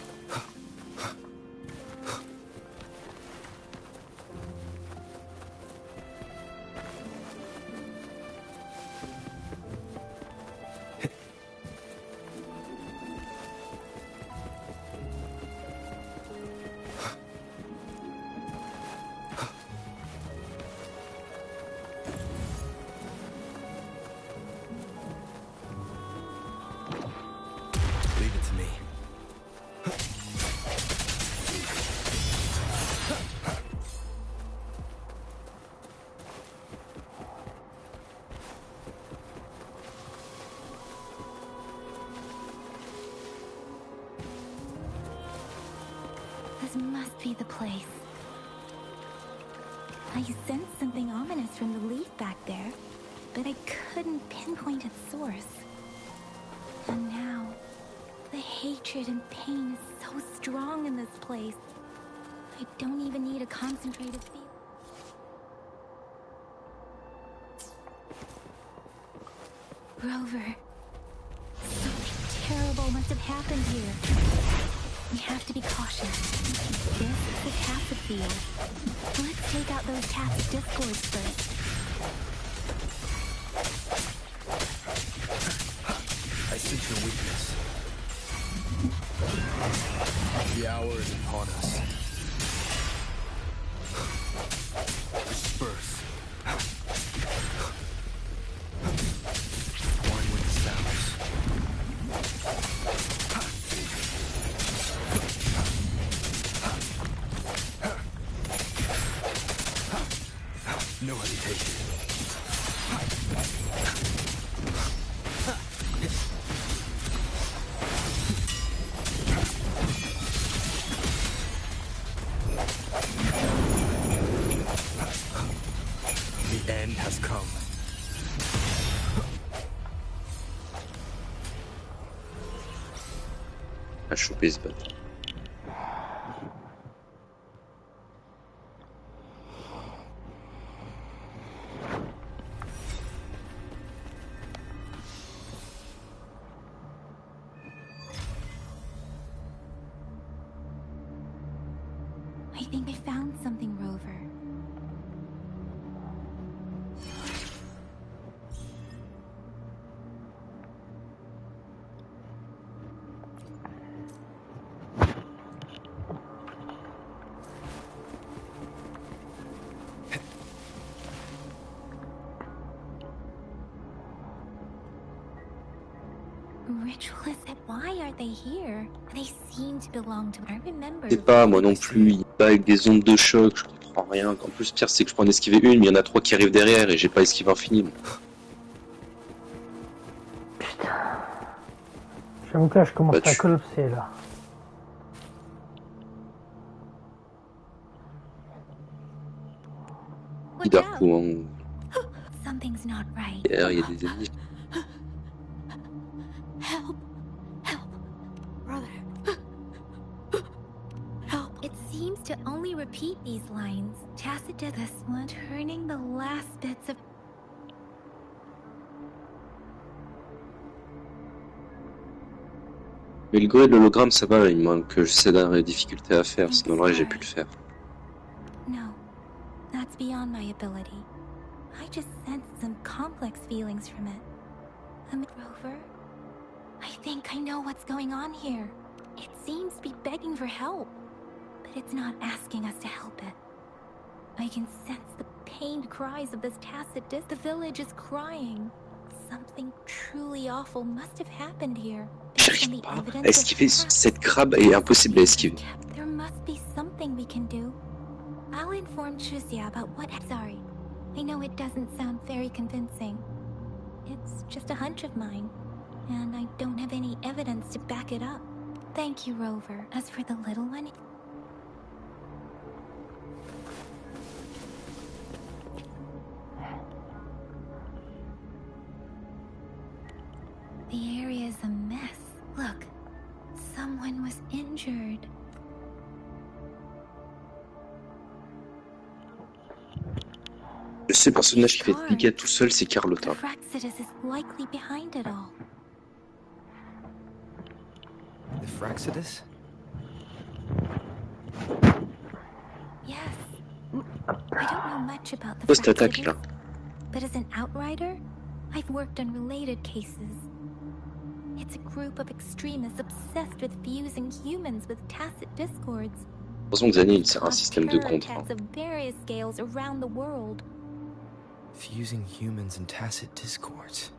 This must be the place. I sensed something ominous from the leaf back there, but I couldn't pinpoint its source. And now, the hatred and pain is so strong in this place. I don't even need a concentrated feel. Rover, something terrible must have happened here. We have to be cautious. This is the tacit field. Let's take out those tacit discords first. I sense your weakness. The hour is upon us. Disperse. One with the sounds. No hesitation. The end has come. À choper ce bâtard. I think I found something, Rover. Ritualists, why are they here? They seem to belong to... I remember... Je sais pas, moi non plus, il bat avec des ondes de choc, je comprends rien. En plus, pire, c'est que je peux en esquiver une, mais il y en a trois qui arrivent derrière et j'ai pas esquivé infini. Putain. J'avoue que là, je commence à collapser, là. Darko, hein. Something's not right. Derrière, il y a des ennemis. Help! Help! Brother! Help! It seems to only repeat these lines. Tacit did this one, turning the last bits of... Mais le gré de l'hologramme, ça va, il manque que j'essaie d'avoir des difficultés à faire, sinon le reste, j'ai pu le faire. No, that's beyond my ability. I just sense some complex feelings from it. Rover, I think I know what's going on here. It seems to be begging for help, but it's not asking us to help it. I can sense the pained cries of this tacit disc. The village is crying. Something truly awful must have happened here. J'arrive pas à esquiver cette crabe est impossible à esquiver. There must be something we can do. I'll inform Chuzia about what... Sorry. I know it doesn't sound very convincing. It's just a hunch of mine, and I don't have any evidence to back it up. Thank you, Rover. As for the little one... The area is a mess. Look, injured. Le seul personnage qui fait des dégâts tout seul, c'est Carlotta. Fraxidus is likely behind it all. The Fraxidus? Yes. I don't know much about the Toi, cette attaque là. but as an outrider, I've worked on related cases. It's a group of extremists obsessed with fusing humans with tacit discords. Heureusement que Xani, c'est un système de contre. Attacks of various scales around the world. Fusing humans and tacit discords.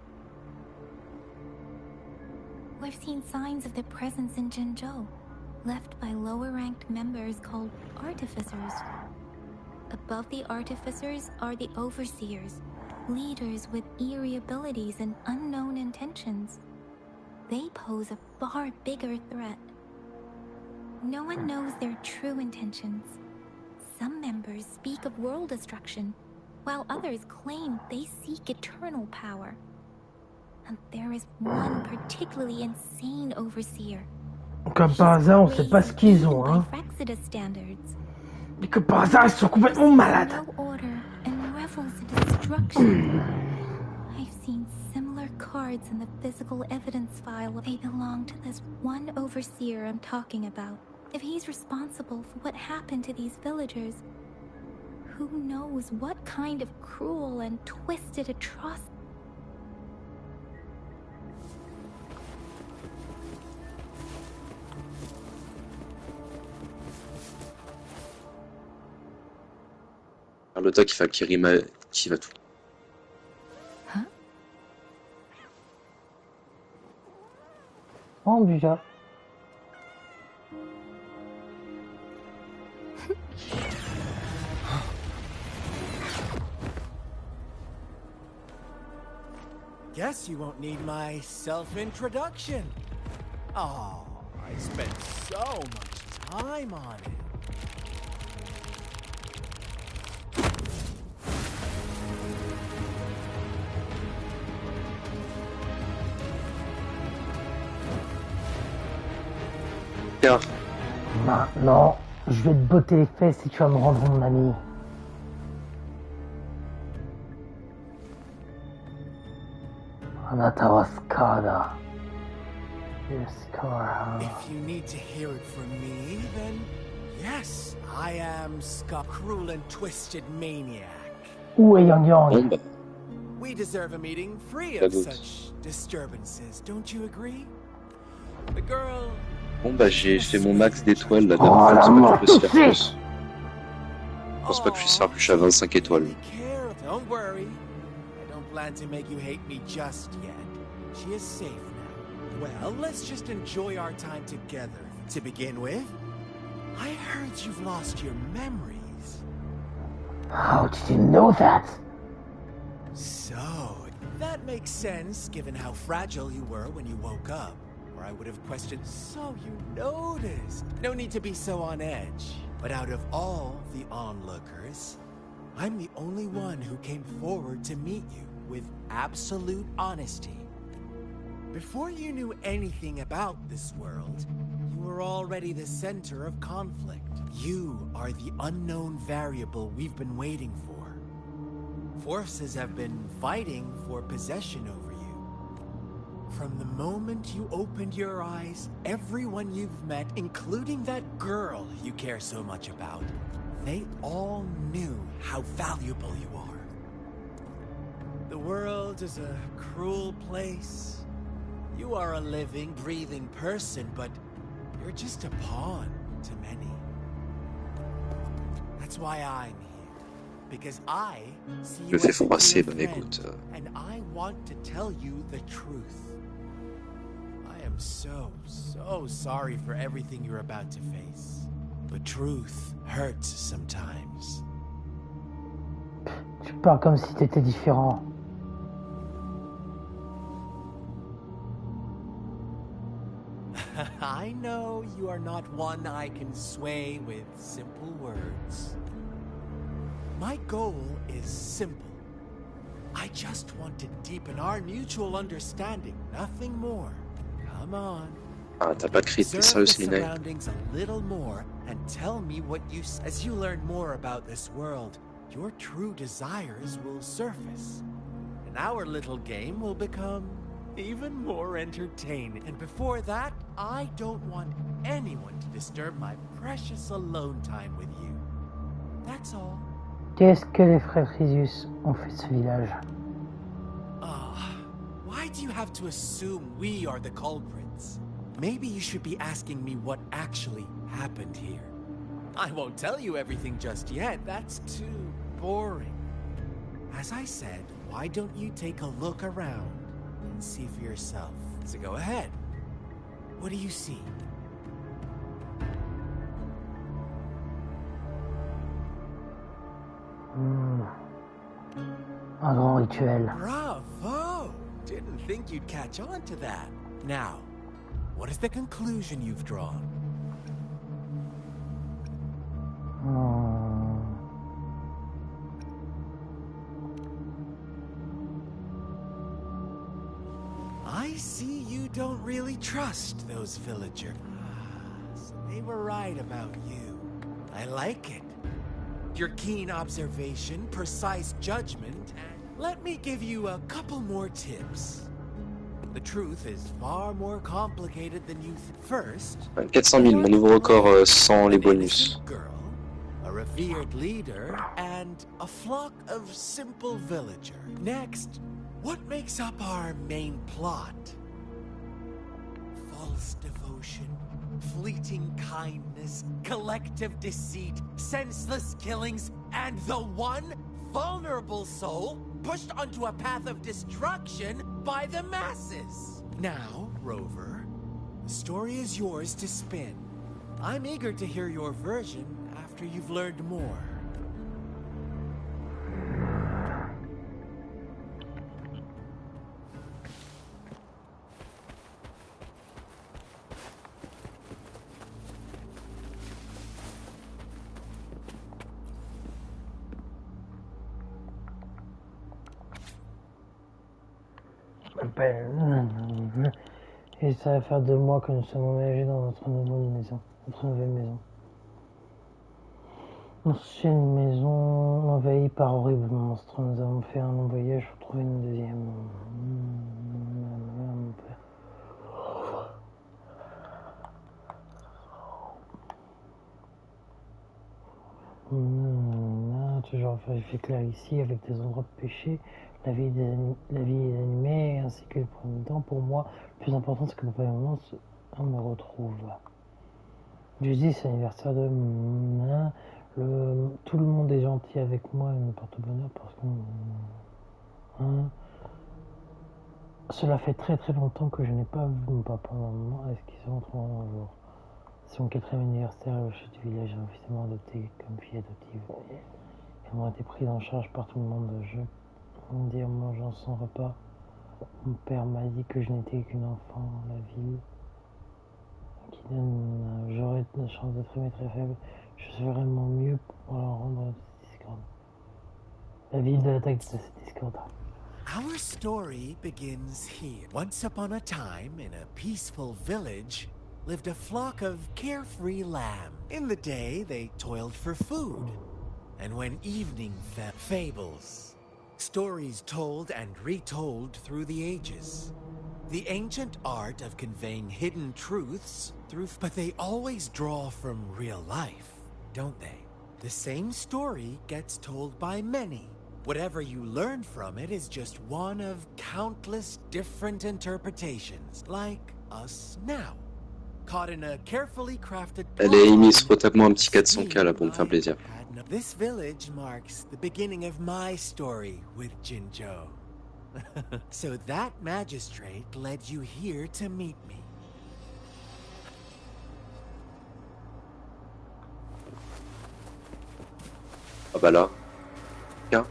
We've seen signs of their presence in Jinzhou, left by lower-ranked members called artificers. Above the artificers are the overseers, leaders with eerie abilities and unknown intentions. They pose a far bigger threat. No one knows their true intentions. Some members speak of world destruction, while others claim they seek eternal power. And there is one particularly insane overseer. Comme par hasard, on sait pas ce qu'ils ont, hein. Mais que par hasard, ils sont complètement malades. No order and revels in destruction. I've seen similar cards in the physical evidence file. They belong to this one overseer I'm talking about. If he's responsible for what happened to these villagers, who knows what kind of cruel and twisted atrocity. Carlotta qui fait Kirima qui va tout. Huh? Oh, déjà. Guess you won't need my self-introduction. Oh, I spent so much time on it. Maintenant, je vais te botter les fesses si tu vas me rendre mon ami. Anatawaskada. If you need to hear it from me, then yes, I am cruel and twisted maniac. Où est Yang Yang? We deserve a meeting free of such disturbances, don't you agree? The girl. Bon bah j'ai fait mon max d'étoiles la dernière fois, je pense pas que je peux se faire plus. Je pense pas que je puisse faire plus, je suis à 25 étoiles. Don't worry, I don't plan to make you hate me just yet. She is safe now. Well, let's just enjoy our time together. To begin with, I heard you've lost your memories. How did you know that? So, that makes sense given how fragile you were when you woke up. Or I would have questioned, so you noticed. No need to be so on edge. But out of all the onlookers, I'm the only one who came forward to meet you with absolute honesty. Before you knew anything about this world, you were already the center of conflict. You are the unknown variable we've been waiting for. Forces have been fighting for possession over you. From the moment you opened your eyes, everyone you've met, including that girl you care so much about, they all knew how valuable you are. The world is a cruel place. You are a living, breathing person, but you're just a pawn to many. That's why I'm here. Because I see you as a dear friend, and I want to tell you the truth. I am so sorry for everything you're about to face. But truth hurts sometimes. Tu parles comme si t'étais différent. I know you are not one I can sway with simple words. My goal is simple. I just want to deepen our mutual understanding, nothing more. Come on, Ah, t'as pas crit, t'es Observe sérieux, the c'est Minae? surroundings a little more and tell me what you... As you learn more about this world, your true desires will surface. And our little game will become even more entertaining. And before that, I don't want anyone to disturb my precious alone time with you. That's all. Qu'est-ce que les frères Crisius ont fait de ce village? Why do you have to assume we are the culprits? Maybe you should be asking me what actually happened here. I won't tell you everything just yet. That's too boring. As I said, why don't you take a look around and see for yourself? So go ahead. What do you see? Un grand rituel. Bravo! Didn't think you'd catch on to that. Now, what is the conclusion you've drawn? I see you don't really trust those villagers. So they were right about you. I like it. Your keen observation, precise judgment, and let me give you a couple more tips. The truth is far more complicated than you first. 400 000, mon nouveau record sans les bonus. Girl, a revered leader, and a flock of simple villagers. Next, what makes up our main plot? False devotion, fleeting kindness, collective deceit, senseless killings, and the one vulnerable soul pushed onto a path of destruction by the masses. Now, Rover, the story is yours to spin. I'm eager to hear your version after you've learned more. Et ça va faire 2 mois que nous sommes emménagés dans notre nouvelle maison. Ancienne maison envahie par horribles monstres. Nous avons fait un long voyage pour trouver une deuxième. Mon père. Toujours fait clair ici avec des endroits de péché. La vie est animée ainsi que le premier temps. Pour moi, le plus important c'est que le premier moment on me retrouve. Jeudi, c'est l'anniversaire de tout le monde est gentil avec moi et me porte bonheur parce que cela fait très très longtemps que je n'ai pas vu mon papa et ma maman. Est-ce qu'ils se retrouveront un jour? C'est mon 4e anniversaire et le chef du village est officiellement adopté comme fille adoptive. Ils ont été pris en charge par tout le monde. Je dis en mangeant son repas. Mon père m'a dit que je n'étais qu'une enfant. La ville qui donne. J'aurais la chance d'être aimé très faible. Je ferai mon mieux pour leur rendre discorde. La ville de l'attaque de cette discorde. Our story begins here. Once upon a time, in a peaceful village, lived a flock of carefree lambs. In the day, they toiled for food. And when evening fell, fables. Stories told and retold through the ages. The ancient art of conveying hidden truths but they always draw from real life, don't they? The same story gets told by many. Whatever you learn from it is just one of countless different interpretations, like us now. Caught in a carefully crafted Allez, Amy, retape-moi un petit 400K là pour me faire plaisir. This village marks the beginning of my story with Jinzhou. So that magistrate led you here to meet me. Ah bah là. Tiens.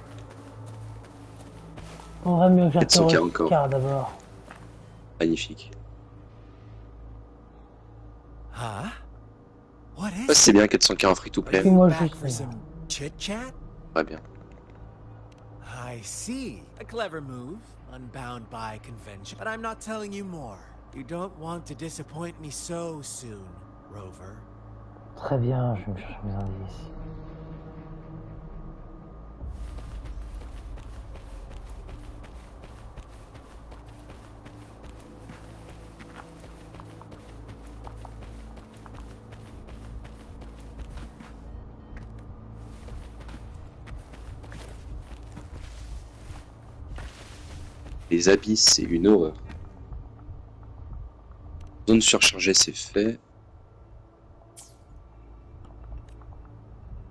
On va mieux que 400K encore. D'abord. Magnifique. Huh? What is c'est bien 400K en free-to-play. Chit-chat? Très bien. I see. A clever move, unbound by convention. But I'm not telling you more. You don't want to disappoint me so soon, Rover. Très bien, je vais me chercher mes indices ici. Les abysses, c'est une horreur. Zone surchargée, c'est fait.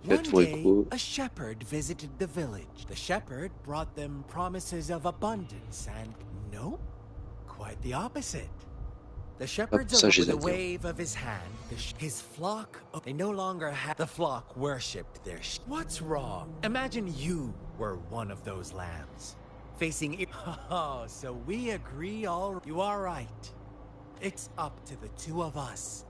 La One tour day, écho. a shepherd visited the village. The shepherd brought them promises of abundance, and no, quite the opposite. The shepherd's ça, j'ai with a zappé. wave of his hand, his flock, they no longer had the flock worshipped their What's wrong? Imagine you were one of those lambs, facing Oh, so we agree all. You are right. It's up to the two of us.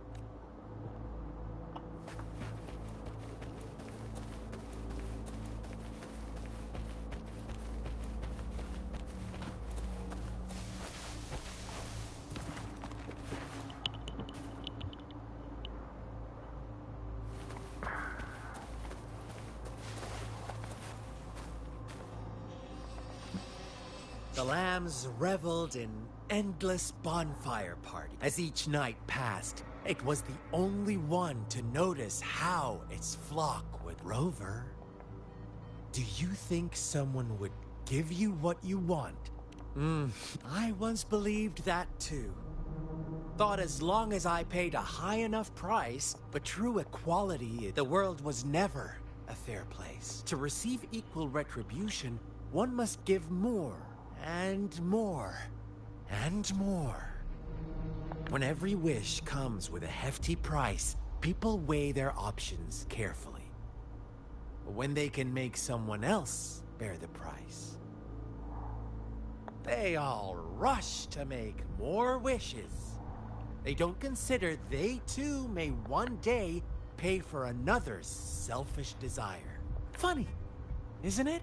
The lambs reveled in endless bonfire party. As each night passed, it was the only one to notice how its flock would rover. Do you think someone would give you what you want? I once believed that too. Thought as long as I paid a high enough price, but true equality, the world was never a fair place. To receive equal retribution, one must give more. And more. And more. When every wish comes with a hefty price, people weigh their options carefully. But when they can make someone else bear the price, they all rush to make more wishes. They don't consider they too may one day pay for another's selfish desire. Funny, isn't it?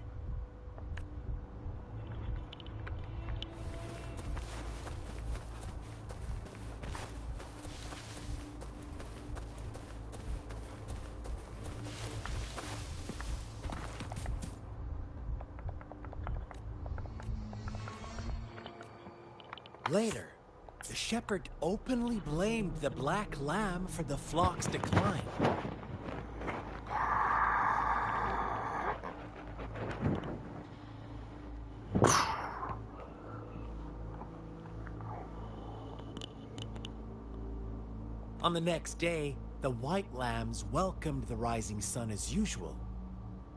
Later, the shepherd openly blamed the black lamb for the flock's decline. On the next day, the white lambs welcomed the rising sun as usual,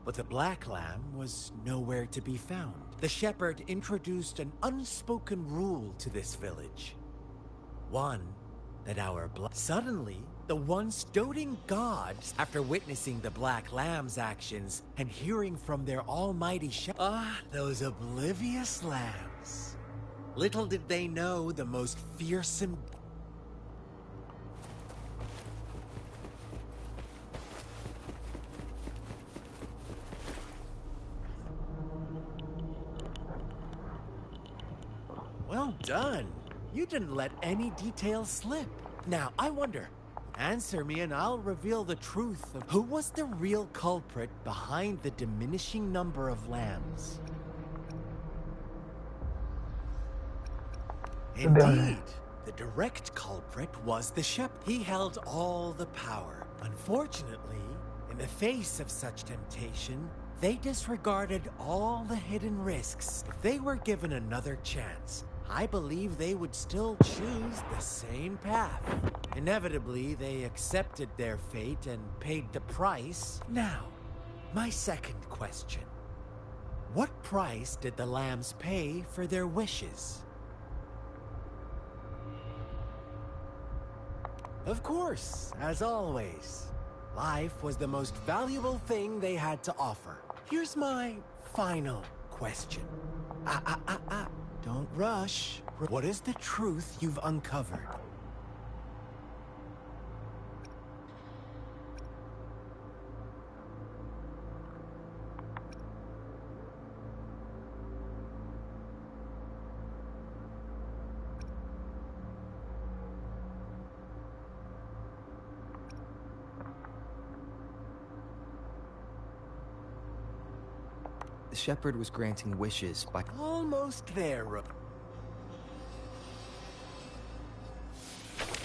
but the black lamb was nowhere to be found. The shepherd introduced an unspoken rule to this village. One, that Suddenly, the once doting gods, after witnessing the black lamb's actions and hearing from their almighty shepherd, those oblivious lambs. Little did they know the most fearsome... Well done. You didn't let any details slip. Now, I wonder, answer me and I'll reveal the truth of who was the real culprit behind the diminishing number of lambs. Indeed, the direct culprit was the shepherd. He held all the power. Unfortunately, in the face of such temptation, they disregarded all the hidden risks. If they were given another chance, I believe they would still choose the same path. Inevitably, they accepted their fate and paid the price. Now, my second question. What price did the lambs pay for their wishes? Of course, as always, life was the most valuable thing they had to offer. Here's my final question. Don't rush. What is the truth you've uncovered? The shepherd was granting wishes by... Almost there.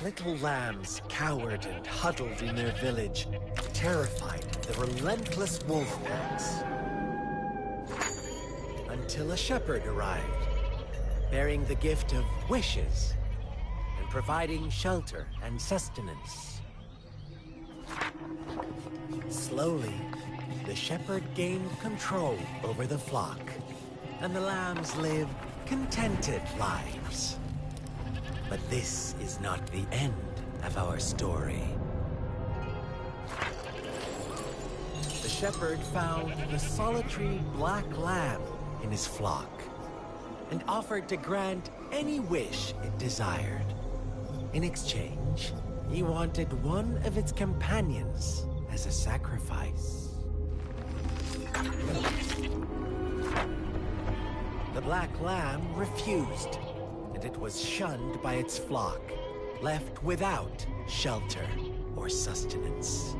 Little lambs cowered and huddled in their village, terrified of the relentless wolf packs. Until a shepherd arrived, bearing the gift of wishes and providing shelter and sustenance. Slowly, the shepherd gained control over the flock, and the lambs lived contented lives. But this is not the end of our story. The shepherd found the solitary black lamb in his flock and offered to grant any wish it desired. In exchange, he wanted one of its companions as a sacrifice. The black lamb refused, and it was shunned by its flock, left without shelter or sustenance.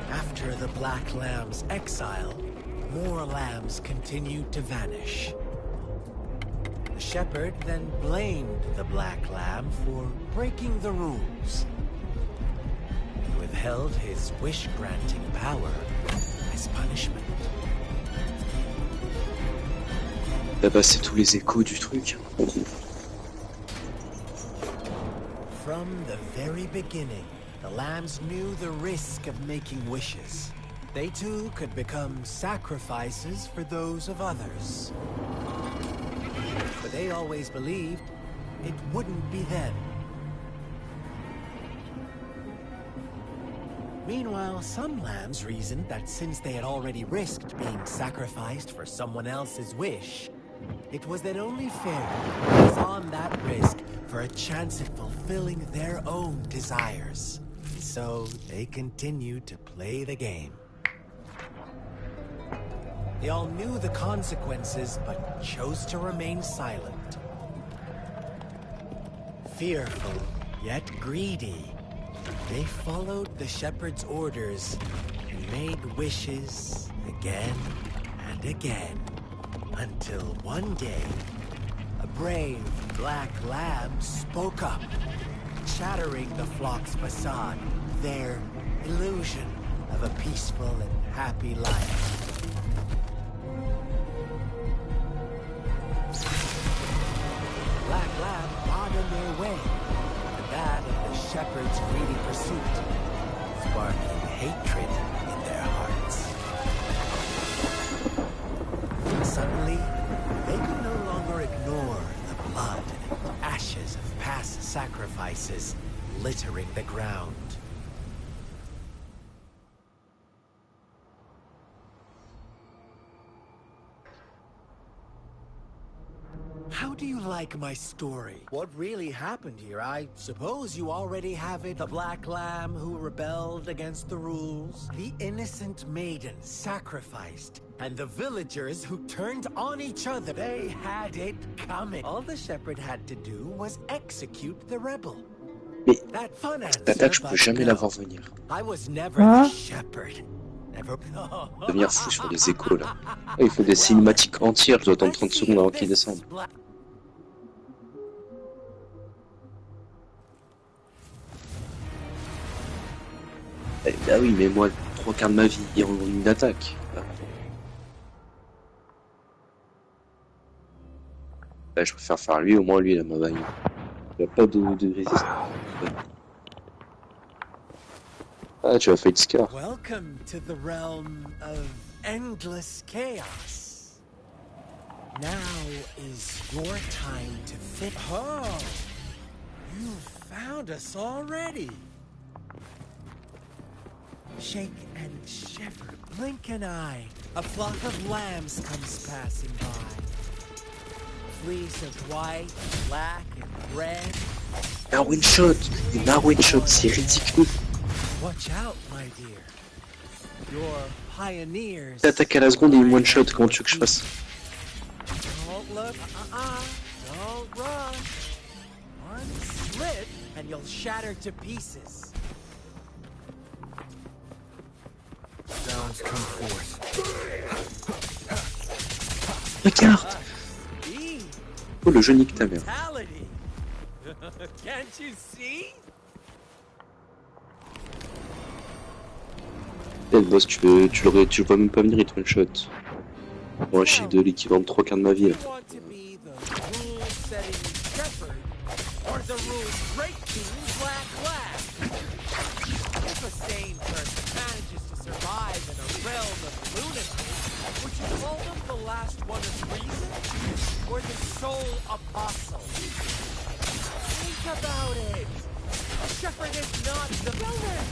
After the black lamb's exile, more lambs continued to vanish. The shepherd then blamed the black lamb for breaking the rules. He withheld his wish-granting power as punishment. Bah, c'est tous les échos du truc. From the very beginning, the lambs knew the risk of making wishes. They too could become sacrifices for those of others. But they always believed it wouldn't be them. Meanwhile, some lambs reasoned that since they had already risked being sacrificed for someone else's wish, it was then only fair to pass on that risk for a chance at fulfilling their own desires. So they continued to play the game. They all knew the consequences, but chose to remain silent. Fearful, yet greedy, they followed the shepherd's orders and made wishes again and again. Until one day, a brave black lamb spoke up, shattering the flock's facade, their illusion of a peaceful and happy life. Black lamb got in their way, and that of the shepherd's greedy pursuit, sparking hatred in their hearts. Suddenly, they could no longer ignore the blood and ashes of past sacrifices littering the ground. How do you like my story? What really happened here? I suppose you already have it. The black lamb who rebelled against the rules, the innocent maiden sacrificed, and the villagers who turned on each other. They had it coming. All the shepherd had to do was execute the rebel. Mais That fun cette attaque, je peux jamais la voir venir. I was never the shepherd. Never... Devenir fou sur les échos là. Il faut des cinématiques entières, je dois attendre 30 secondes avant qu'ils descendent. Eh bah oui, mais moi, 3/4 de ma vie en une attaque. Là, je préfère faire lui, au moins lui, il a ma bague. Il n'y a pas de résistance. Ah, tu as fait Scar. Welcome to the realm of endless chaos. Now is your time to fit. Oh, you found us already. Shake and shiver, blink an eye. A flock of lambs comes passing by. Fleece of white, black, and red. Un one shot, un one shot, c'est ridicule. Watch out, my dear. Your pioneers. T'attaques à la seconde et une one shot, comment tu veux que je fasse? Don't look, don't run. One slip and you'll shatter to pieces. So, Gods come forth. Regarde! Oh, le jeu nique ta mère. Can't you see? Eh, le boss, tu le vois même pas venir, il te one shot. Bon, un chiffre de l'équivalent de 3 quarts de ma vie là. Or the rule-breaking Black Lab? If a sane person manages to survive in a realm of lunacy, would you call them the last one of reason? Or the sole apostle? Think about it! Shepherd is not the villain!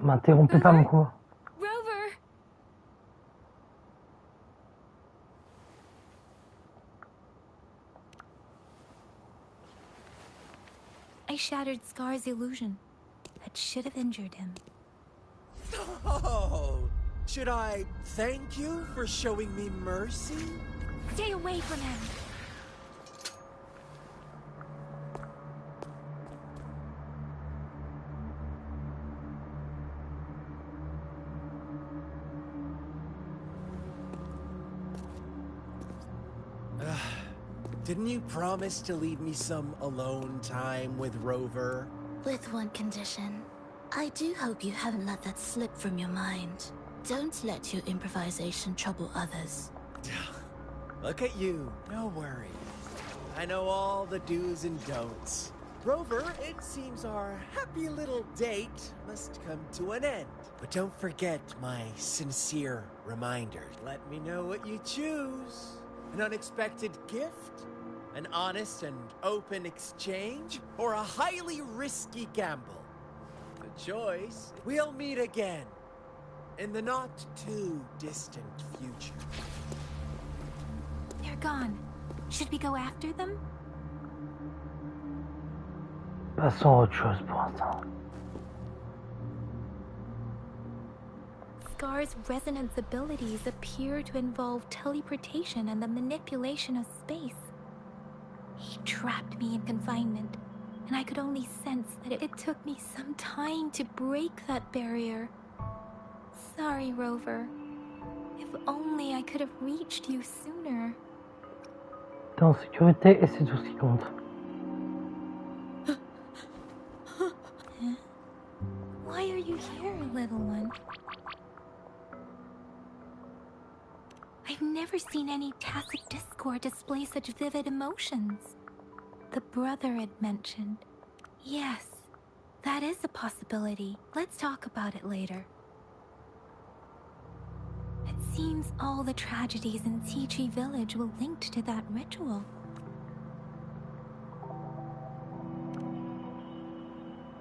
M'interrompez pas mon combat. Rover! I shattered Scar's illusion. That should have injured him. Oh, should I thank you for showing me mercy? Stay away from him! Didn't you promise to leave me some alone time with Rover? With one condition. I do hope you haven't let that slip from your mind. Don't let your improvisation trouble others. Look at you, no worries. I know all the do's and don'ts. Rover, it seems our happy little date must come to an end. But don't forget my sincere reminder. Let me know what you choose. An unexpected gift? An honest and open exchange? Or a highly risky gamble? The choice. We'll meet again. In the not-too-distant future. They're gone. Should we go after them? Passons à autre chose pour l'instant. Scar's resonance abilities appear to involve teleportation and the manipulation of space. He trapped me in confinement, and I could only sense that it took me some time to break that barrier. Sorry, Rover. If only I could have reached you sooner. T'es en sécurité et c'est tout ce qui compte. Why are you here, little one? I've never seen any tacit discord display such vivid emotions. The brother had mentioned. Yes, that is a possibility. Let's talk about it later. It seems all the tragedies in Tea Village were linked to that ritual.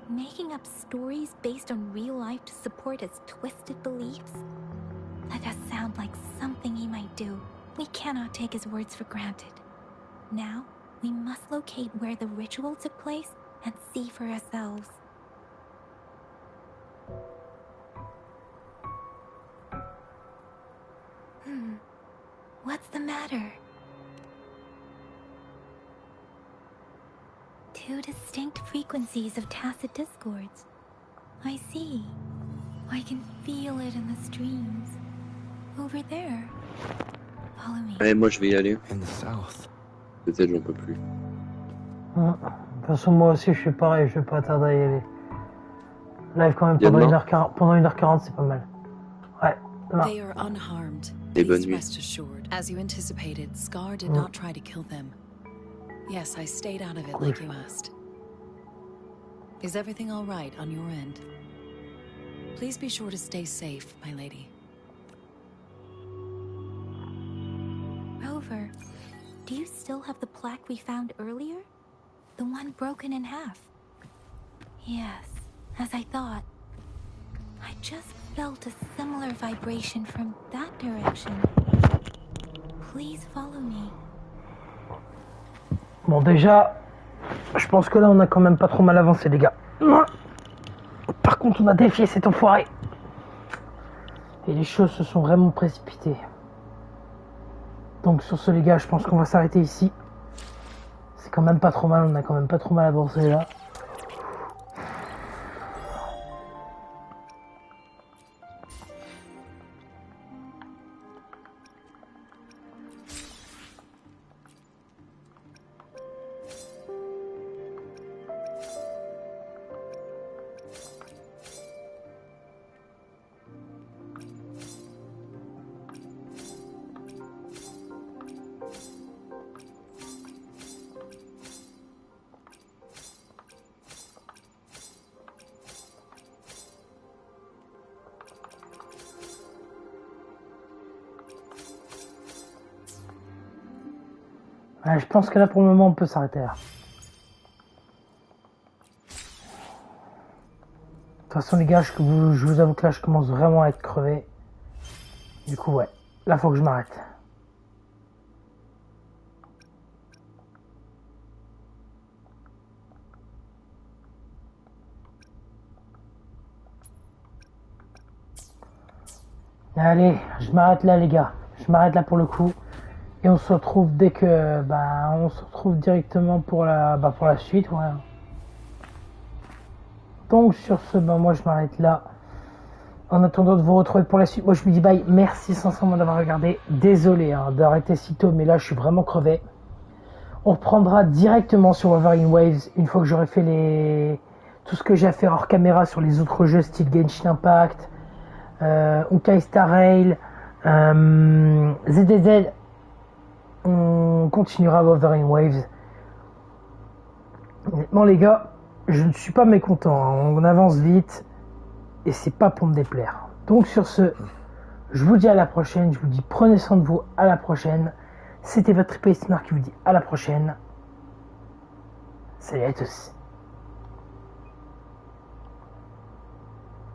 Making up stories based on real life to support his twisted beliefs? That does sound like something he might do. We cannot take his words for granted. Now, we must locate where the ritual took place and see for ourselves. What's the matter? Two distinct frequencies of tacit discords. I see. I can feel it in the streams. Over there. Follow me. Allez, moi je vais y aller. In the south. Peut-être j'en peux plus. De toute façon, moi aussi je suis pareil, je vais pas tarder à y aller. Live quand même pendant 1h40, pendant 1h40 c'est pas mal. Ouais, demain. They are unharmed. Et bonne Please nuit. rest assured. As you anticipated, Scar did not try to kill them. Yes, I stayed out of it like you asked. Is everything all right on your end? Please be sure to stay safe, my lady. Rover, do you still have the plaque we found earlier? The one broken in half? Yes, as I thought. I just felt a similar vibration from that direction. Please follow me. Bon déjà, je pense que là on a quand même pas trop mal avancé les gars. Par contre on a défié cet enfoiré. Et les choses se sont vraiment précipitées. Donc sur ce les gars, je pense qu'on va s'arrêter ici. C'est quand même pas trop mal, on a quand même pas trop mal avancé là. Ouais, je pense que là pour le moment on peut s'arrêter là. De toute façon les gars, je vous avoue que là je commence vraiment à être crevé. Du coup ouais, là faut que je m'arrête. Allez, je m'arrête là les gars. Je m'arrête là pour le coup. Et on se retrouve dès que... on se retrouve directement pour la suite. Ouais. Donc sur ce, moi je m'arrête là. En attendant de vous retrouver pour la suite, moi je me dis bye. Merci sincèrement d'avoir regardé. Désolé d'arrêter si tôt, mais là je suis vraiment crevé. On reprendra directement sur Wuthering Waves une fois que j'aurai fait tout ce que j'ai à faire hors caméra sur les autres jeux style Genshin Impact, Honkai Star Rail, ZDZ. On continuera Wuthering Waves. Honnêtement les gars, je ne suis pas mécontent, on avance vite et c'est pas pour me déplaire. Donc sur ce, je vous dis à la prochaine, je vous dis prenez soin de vous, à la prochaine. C'était votre Triple qui vous dit à la prochaine. Salut à tous.